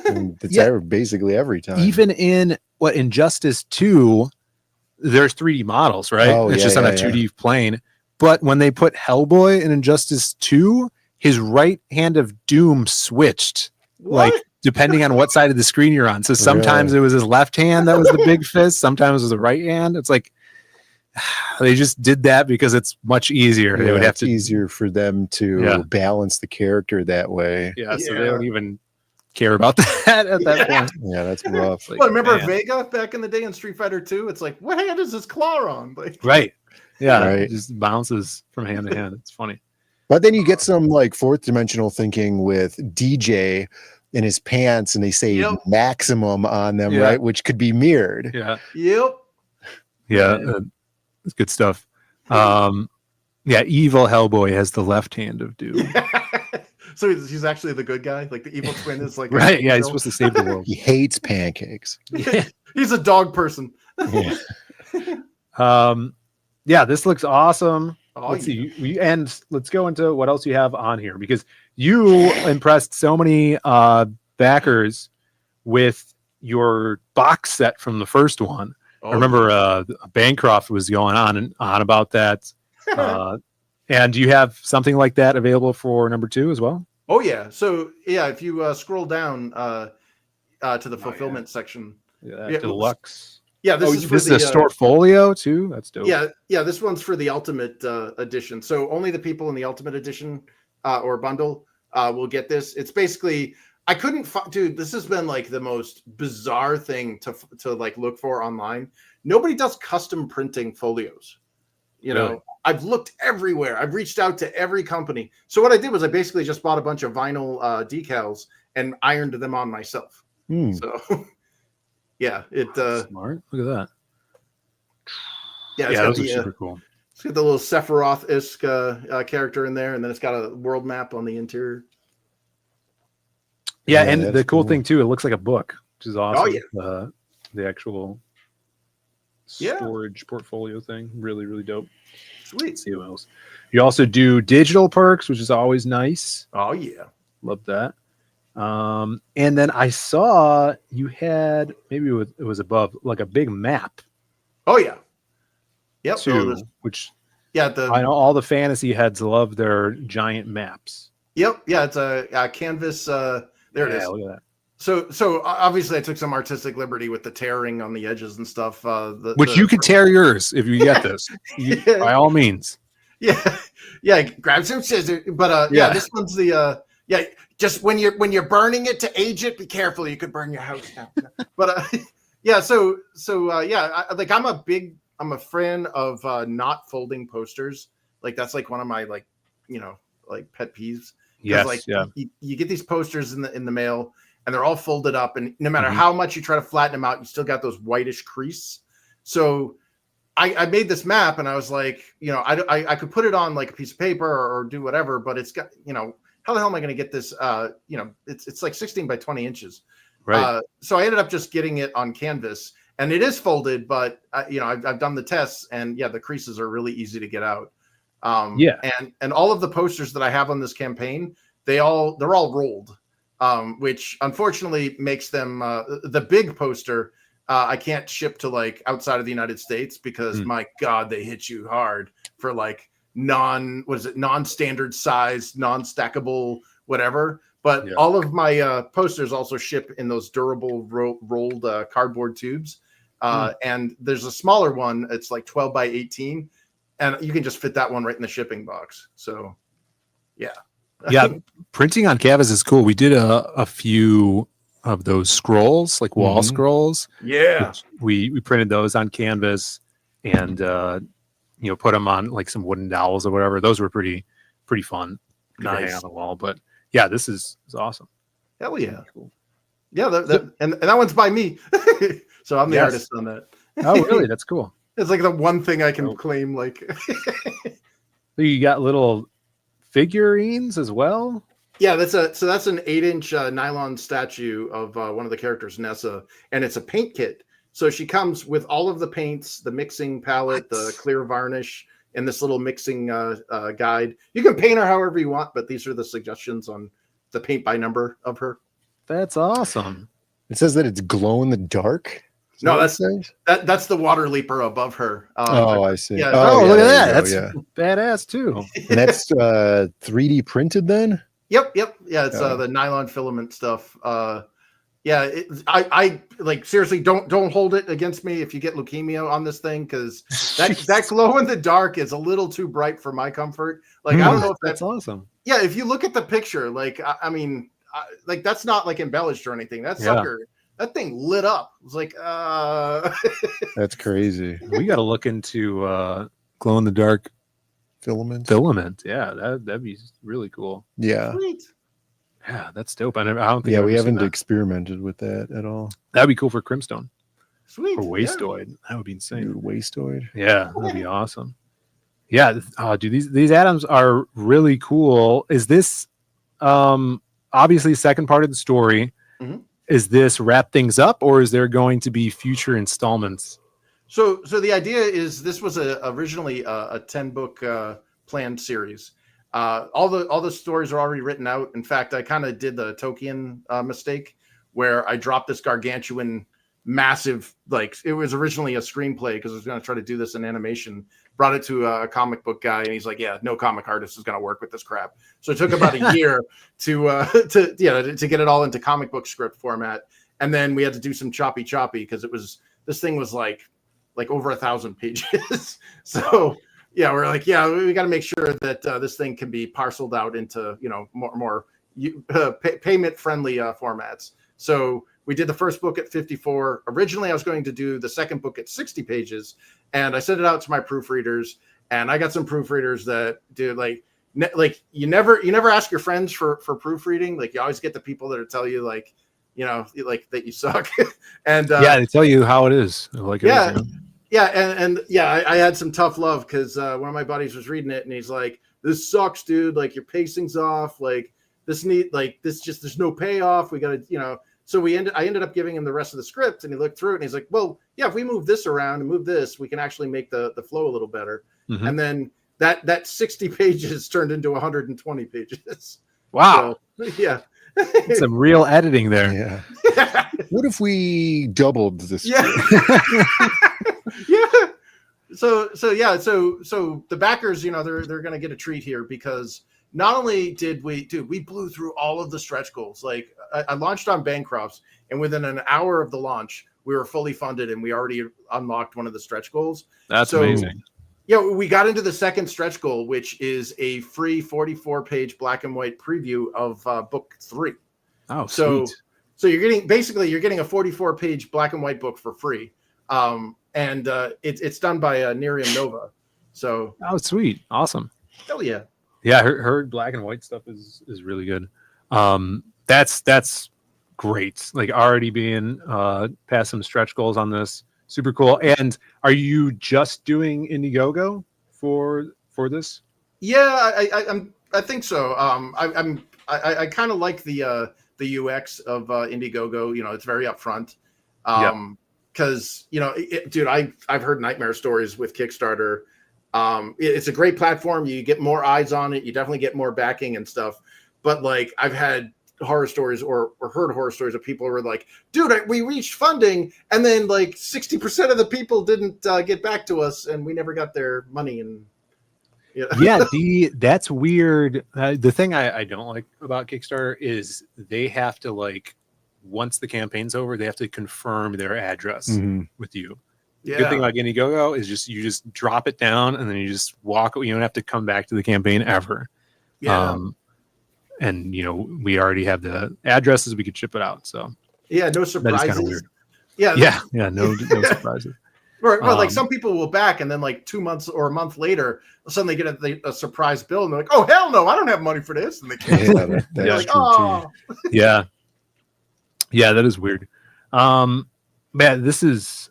And it's Yeah. basically every time. Even in Injustice 2, there's 3D models, right? Oh, It's yeah, just on a yeah, 2D plane. But when they put Hellboy in Injustice 2, his right hand of doom switched, like depending on what side of the screen you're on. So sometimes Really? it was his left hand that was the big fist, sometimes it was the right hand. It's like they just did that because it's much easier. They would have it's to easier for them to balance the character that way. Yeah, so they don't even care about that at that point. Yeah, that's rough. Well, remember Vega back in the day in Street Fighter 2? It's like, what hand is this claw on? Like, Right. Yeah. Right. It just bounces from hand to hand. It's funny. But then you get some like fourth dimensional thinking with DJ in his pants, and they say maximum on them, right? Which could be mirrored. Yeah. Yep. Yeah. It's good stuff. Yeah, evil Hellboy has the left hand of doom. So he's actually the good guy. Like the evil twin is like Right. Yeah, he's supposed to save the world. He hates pancakes. He's a dog person. Yeah, this looks awesome. Oh, Let's see. And let's go into what else you have on here, because you impressed so many backers with your box set from the first one. I remember Bancroft was going on and on about that. And do you have something like that available for number 2 as well? Oh yeah. So yeah, if you scroll down to the fulfillment section, Deluxe. Yeah, this is for this is a Storefolio too. That's dope. Yeah. This one's for the Ultimate Edition. So only the people in the Ultimate Edition or bundle will get this. It's basically I couldn't find, dude. This has been like the most bizarre thing to like look for online. Nobody does custom printing folios. You know, I've looked everywhere. I've reached out to every company. So what I did was I basically just bought a bunch of vinyl decals and ironed them on myself. So yeah, smart. Look at that. Yeah, those are super cool. It's got the little Sephiroth-esque character in there, and then it's got a world map on the interior. Yeah, and the cool thing too, it looks like a book, which is awesome. Oh yeah, the actual storage portfolio thing, really, really dope. Sweet. Let's see what else. You also do digital perks, which is always nice. Oh yeah, love that. And then I saw you had maybe it was above like a big map. Oh yeah, yep. Too, which I know all the fantasy heads love their giant maps. Yep, yeah, it's a canvas. There it is. Look at that. So obviously I took some artistic liberty with the tearing on the edges and stuff. Which you could tear yours if you get this, by all means. Yeah, grab some scissors. But this one's the just when you're burning it to age it, be careful. You could burn your house down. But I'm a fan of not folding posters. Like that's like one of my like pet peeves. Yes, you get these posters in the mail and they're all folded up, and no matter how much you try to flatten them out, you still got those whitish crease. So I made this map and I was like, I could put it on like a piece of paper or do whatever, but it's got, how the hell am I going to get this? It's like 16 by 20 inches. Right. So I ended up just getting it on canvas, and it is folded, but I've done the tests, and the creases are really easy to get out. And all of the posters that I have on this campaign, they're all rolled, which unfortunately makes them the big poster. I can't ship to like outside of the United States because my God, they hit you hard for like non-standard size, non-stackable, whatever. But all of my posters also ship in those durable rolled cardboard tubes. And there's a smaller one. It's like 12 by 18. And you can just fit that one right in the shipping box. So, yeah. Printing on canvas is cool. We did a few of those scrolls, like wall scrolls. Yeah. We printed those on canvas and, put them on like some wooden dowels or whatever. Those were pretty fun to hang on the wall. But yeah, this is awesome. Hell yeah. Cool. Yeah. And that one's by me. So I'm the artist on that. Oh, really? That's cool. It's like the one thing I can claim. Like, you got little figurines as well. Yeah, that's an 8-inch nylon statue of one of the characters, Nessa, and it's a paint kit. So she comes with all of the paints, the mixing palette, the clear varnish, and this little mixing guide. You can paint her however you want, but these are the suggestions on the paint by number of her. That's awesome. It says that it's glow in the dark. No, that's the water leaper above her. Oh, I see. Yeah. Oh, yeah, look at there that. you That's go, badass too. And that's 3D printed then? Yep. Yeah, it's Oh. the nylon filament stuff. Yeah, I like seriously don't hold it against me if you get leukemia on this thing, because that glow in the dark is a little too bright for my comfort. Like I don't know if that's awesome. Yeah, if you look at the picture, like I mean, like that's not like embellished or anything. That sucker, that thing lit up. It was like, That's crazy. We got to look into glow in the dark Filament. Yeah, that'd be really cool. Yeah. Sweet. Yeah, that's dope. I don't think Yeah, I've we ever seen haven't that. experimented with that at all. That'd be cool for Crimstone Sweet. or Wastoid. That would be insane. Dude, Wastoid. Yeah, that'd be awesome. Yeah, dude, these atoms are really cool. Is this obviously second part of the story? Mhm. Is this wrap things up, or is there going to be future installments? So the idea is this was originally a 10-book planned series. All the stories are already written out. In fact, I kind of did the Tolkien mistake where I dropped this gargantuan, massive, like it was originally a screenplay because I was going to try to do this in animation. Brought it to a comic book guy, and he's like, "Yeah, no comic artist is going to work with this crap." So it took about a year to get it all into comic book script format, and then we had to do some choppy because this thing was like over 1,000 pages. So yeah, we're like, yeah, we got to make sure that this thing can be parceled out into more payment friendly formats. So we did the first book at 54. Originally, I was going to do the second book at 60 pages, and I sent it out to my proofreaders, and I got some proofreaders that do like you never ask your friends for proofreading. Like you always get the people that tell you like that you suck. And Yeah, they tell you how it is. Like it yeah. is, Yeah, and I had some tough love because one of my buddies was reading it and he's like, "This sucks, dude. Like your pacing's off. Like there's no payoff. We gotta, So I ended up giving him the rest of the script, and he looked through it and he's like, "Well, yeah, if we move this around and move this, we can actually make the flow a little better." Mhm. And then that 60 pages turned into 120 pages. Wow. So, yeah. Some real editing there. Yeah. What if we doubled this? Yeah. Yeah. So the backers, they're going to get a treat here because not only did we blew through all of the stretch goals. Like I launched on Bancrofts, and within an hour of the launch, we were fully funded and we already unlocked one of the stretch goals. That's amazing. Yeah, we got into the second stretch goal, which is a free 44-page black and white preview of book 3. Oh, so sweet. So you're getting a 44-page black and white book for free. And it's done by Nerium Nova. So sweet. Awesome. Hell yeah. Yeah, her black and white stuff is really good. That's great. Like already being past some stretch goals on this. Super cool. And are you just doing Indiegogo for this? Yeah, I think so. I kind of like the UX of Indiegogo. It's very upfront. Because dude, I've heard nightmare stories with Kickstarter. It's a great platform. You get more eyes on it. You definitely get more backing and stuff. But like I've had horror stories or heard horror stories of people who were like, dude, we reached funding, and then like 60% of the people didn't get back to us, and we never got their money. And yeah, that's weird. The thing I don't like about Kickstarter is they have to once the campaign's over, they have to confirm their address with you. Yeah. Good thing about Indiegogo is you just drop it down and then you just walk. You don't have to come back to the campaign ever. Yeah. And we already have the addresses. We could ship it out. So yeah, no surprises. That is kind of weird. Yeah. No surprises. Well, like some people will back, and then like 2 months or a month later, suddenly get a surprise bill, and they're like, "Oh hell no, I don't have money for this." And they can't. That's like, "Oh." Yeah, that is weird. Man, this is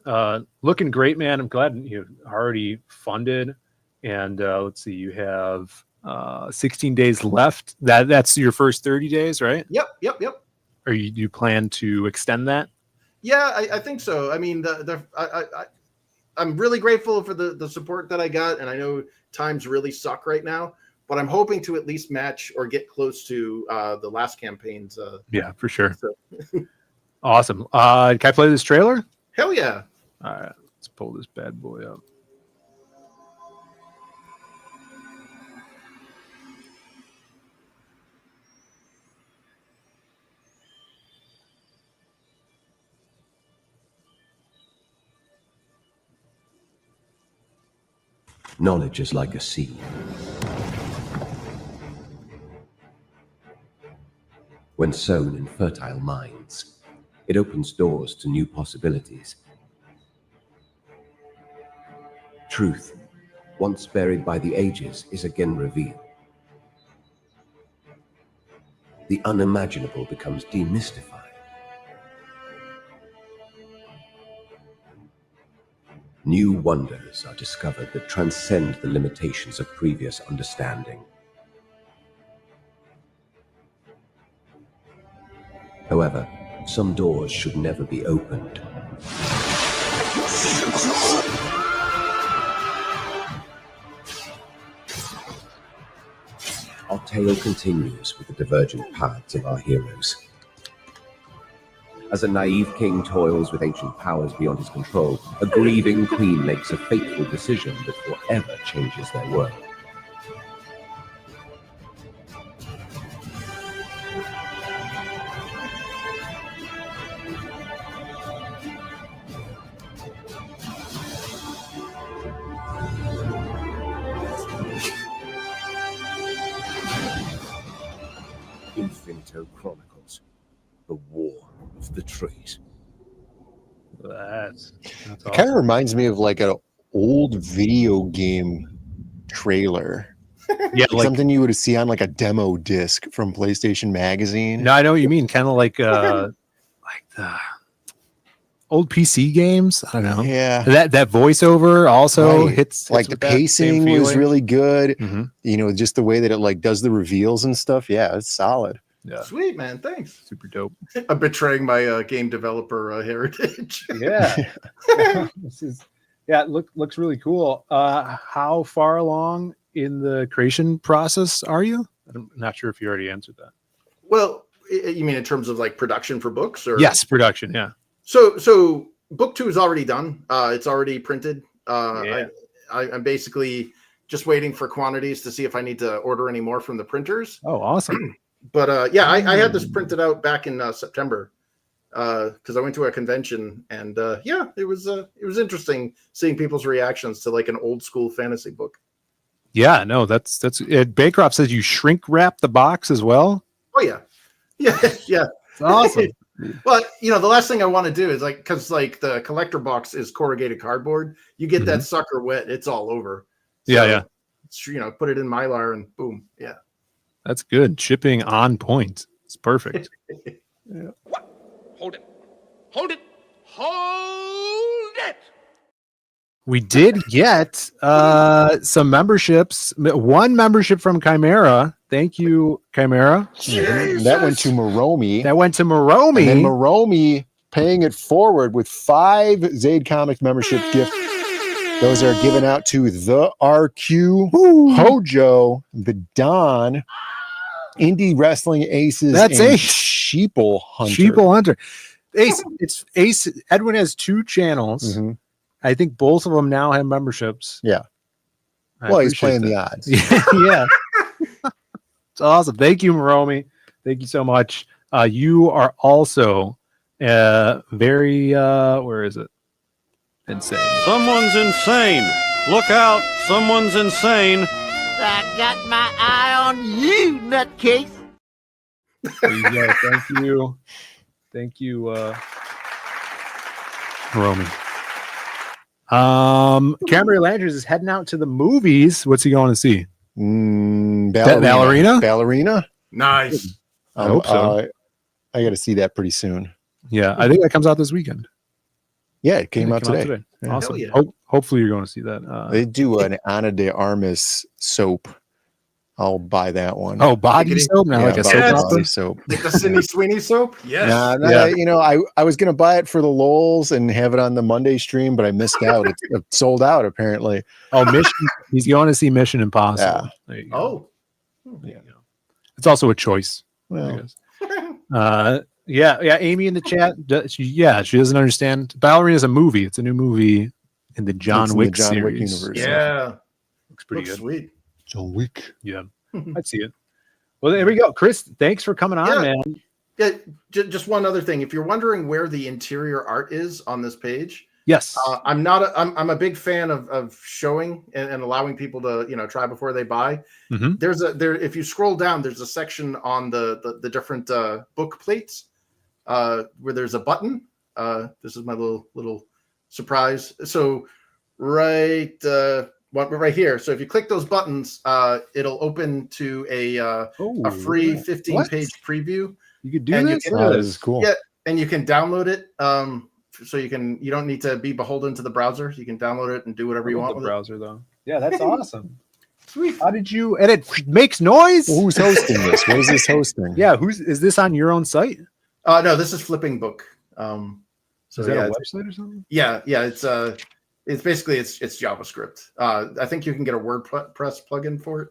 looking great, man. I'm glad you've already funded, and let's see, you have 16 days left. That's your first 30 days, right? Yep. Or you plan to extend that? Yeah, I think so. I mean, I'm really grateful for the support that I got, and I know times really suck right now. but I'm hoping to at least match or get close to the last campaign's. Yeah, for sure. So. Awesome. Can I play this trailer? Hell yeah. All right, let's pull this bad boy up. Knowledge is like a seed. When sown in fertile minds, it opens doors to new possibilities. Truth, once buried by the ages, is again revealed. The unimaginable becomes demystified. New wonders are discovered that transcend the limitations of previous understanding. However, some doors should never be opened. Our tale continues with the divergent paths of our heroes. As a naive king toils with ancient powers beyond his control, a grieving queen makes a fateful decision that forever changes their world. Infinito Chronicles, the War of the Trees. That's It kind of reminds me of like an old video game trailer. Yeah, like something you would see on like a demo disc from PlayStation Magazine. No, I know what you mean. Kind of like the old PC games. I don't know. Yeah, that voiceover also Right. hits like the with that same pacing was feeling. really good. Mhm. You know, just the way that it like does the reveals and stuff. Yeah, it's solid. Yeah, Sweet, man. Thanks. super dope. I'm betraying my game developer heritage. Yeah, this is it looks really cool. How far along in the creation process are you? I'm not sure if you already answered that. Well, you mean in terms of like production for books, or Yes, production. Yeah. So book 2 is already done. It's already printed. Yeah. I'm basically just waiting for quantities to see if I need to order any more from the printers. Oh, awesome. But yeah, I had this printed out back in September because I went to a convention, and yeah, it was interesting seeing people's reactions to like an old school fantasy book. Yeah, no, that's it. Bancroft says you shrink wrap the box as well. Oh yeah, yeah. It's awesome. Well, you know, the last thing I want to do is like, because like the collector box is corrugated cardboard. You get that sucker wet, it's all over. Yeah. It's, you know, put it in Mylar and boom. Yeah. That's good. Shipping on point. It's perfect. Yeah. Hold it. Hold it. Hold it. We did get some memberships. One membership from Chimera. Thank you, Chimera. That went to Moromi. That went to Moromi. And then Moromi paying it forward with 5 Zaid Comics membership gifts. Those are given out to the RQ, Hojo, the Don, Indie Wrestling Aces, That's and Ace. Sheeple Hunter. Sheeple Hunter. Ace. It's Ace. Edwin has 2 channels. Mhm. I think both of them now have memberships. Yeah. I Well, he's appreciate playing the that. odds. Yeah. It's awesome. Thank you, Moromi. Thank you so much. You are also very where is it? Insane. Someone's insane. Look out. Someone's insane. I got my eye on you, nutcase. There you go. Thank you. Thank you, Moromi. Cameron Landers is heading out to the movies. What's he going to see? Ballerina? Ballerina? Nice. I hope so. I got to see that pretty soon. Yeah, I think that comes out this weekend. Yeah, it came out today. Yeah. Awesome. yeah. Hopefully you're going to see that. They do an Ana de Armas soap. I'll buy that one. Oh, body Giggity. soap now, Yeah, like a about soap body opera? soap. Like the Sydney Sweeney soap? Yes. Nah, you know, I was gonna buy it for the lols and have it on the Monday stream, but I missed out. It sold out apparently. Oh, Mission. He's going to see Mission Impossible. Yeah. There you go. Oh, It's also a choice. Well. I guess. Yeah. Amy in the chat. She doesn't understand. Ballerina is a movie. It's a new movie in the John Wick series. universe. Yeah, looks pretty looks good. sweet. John Wick. Yeah, I'd see it. Well, there we go, Chris. Thanks for coming on, man. Yeah, just one other thing. If you're wondering where the interior art is on this page, yes, I'm a big fan of showing and allowing people to try before they buy. Mm-hmm. If you scroll down, there's a section on the different book plates where there's a button. This is my little surprise. So right here. So if you click those buttons, it'll open to a free 15-page preview. You could do this. This is cool. Yeah, and you can download it. So you don't need to be beholden to the browser. You can download it and do whatever you want with the browser, though. Yeah, that's awesome. Sweet. How did you? And it makes noise. Well, who's hosting this? What is this hosting? Yeah, is this on your own site? No, this is Flipping Book. So is that a website or something? Yeah. It's basically it's JavaScript. I think you can get a WordPress plugin for it.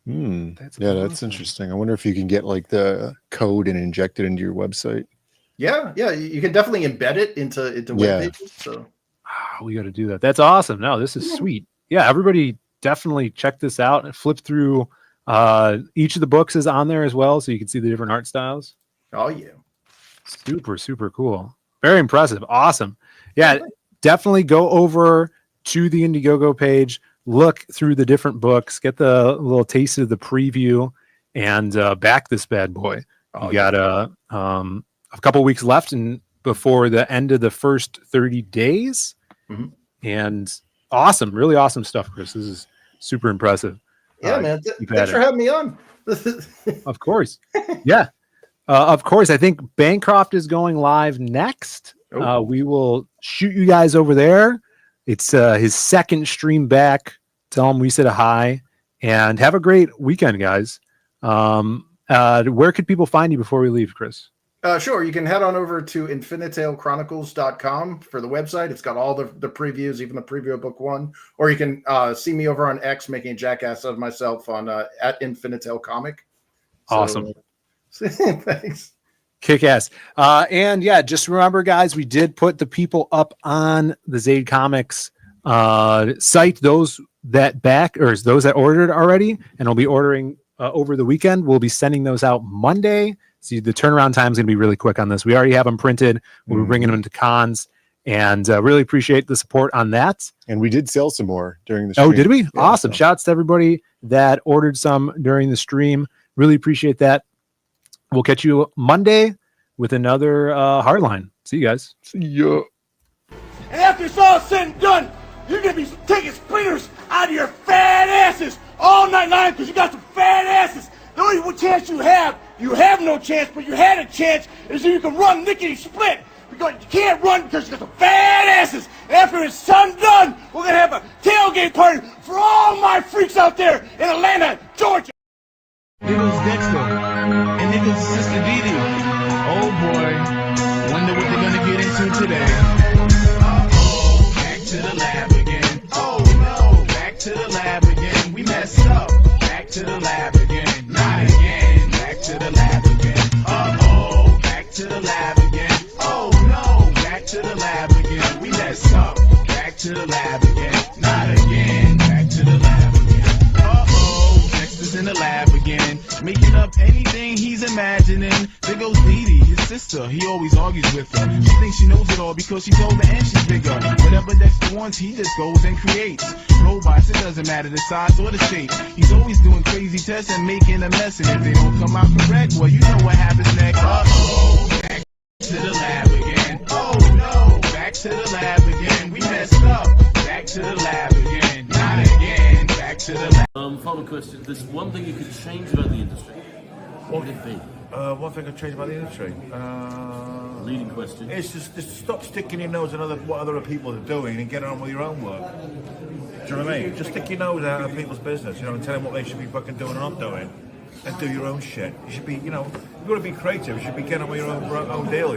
That's interesting. I wonder if you can get like the code and inject it into your website. Yeah, you can definitely embed it into web pages. So we got to do that. That's awesome. No, this is sweet. Yeah, everybody definitely check this out and flip through. Each of the books is on there as well, so you can see the different art styles. Oh yeah, super cool. Very impressive. Awesome. Yeah, definitely go over to the Indiegogo page. Look through the different books, get the little taste of the preview, and back this bad boy. You got a couple weeks left and before the end of the first 30 days. Mm-hmm. And awesome, really awesome stuff, Chris. This is super impressive. Yeah, man. Thanks for having me on. Of course. Yeah. Of course. I think Bancroft is going live next. We will shoot you guys over there. It's his second stream back. Tell him we said a hi and have a great weekend, guys. Where could people find you before we leave, Chris? Sure. You can head on over to infinitaalechronicles.com for the website. It's got all the previews, even the preview of book 1. Or you can see me over on X making a jackass of myself on at InfinitaleComic. Awesome. Thanks. Kick ass. And yeah, just remember, guys, we did put the people up on the Zaid Comics site. Those that ordered already and will be ordering over the weekend. We'll be sending those out Monday. See, the turnaround time is going to be really quick on this. We already have them printed. We're bringing them into cons, and really appreciate the support on that. And we did sell some more during the stream. Oh, did we? Yeah, awesome. Shouts to everybody that ordered some during the stream. Really appreciate that. We'll catch you Monday with another Hardline. See you guys. See ya. And after it's all said and done, you're going to be taking splinters out of your fat asses all night long because you got some fat asses. The only chance you have no chance, but you had a chance, is that you can run lickety split. Because you can't run because you got some fat asses. And after it's done, we're going to have a tailgate party for all my freaks out there in Atlanta, Georgia. Niggas Dexter and niggas Sister Didi. Oh boy, wonder what they're gonna get into today. Uh-oh, back to the lab again. Oh no, back to the lab again. We messed up. Back to the lab again. Not again. Back to the lab again. Uh-oh, back to the lab again. Oh no, back to the lab again. We messed up. Back to the lab again. Not again. Back to the lab again. Uh-oh, Dexter's in the lab again. Making up anything he's imagining. There goes Didi, his sister. He always argues with her. She thinks she knows it all because she's older and she's bigger. Whatever Dexter wants, he just goes and creates. Robots, it doesn't matter the size or the shape. He's always doing crazy tests and making a mess. And if they don't come out correct, well, you know what happens next. Uh-oh, back to the lab again. Oh no, back to the lab again. We messed up. Back to the lab again. Not again. Back to the lab. Final question. There's one thing you could change about the industry. What would it be? One thing I'd change about the industry. Leading question. It's just stop sticking your nose in what other people are doing and get on with your own work. Do you know what I mean? Just stick your nose out of people's business, and tell them what they should be fucking doing and not doing, and do your own shit. You should be, you've got to be creative. You should be getting on with your own deal,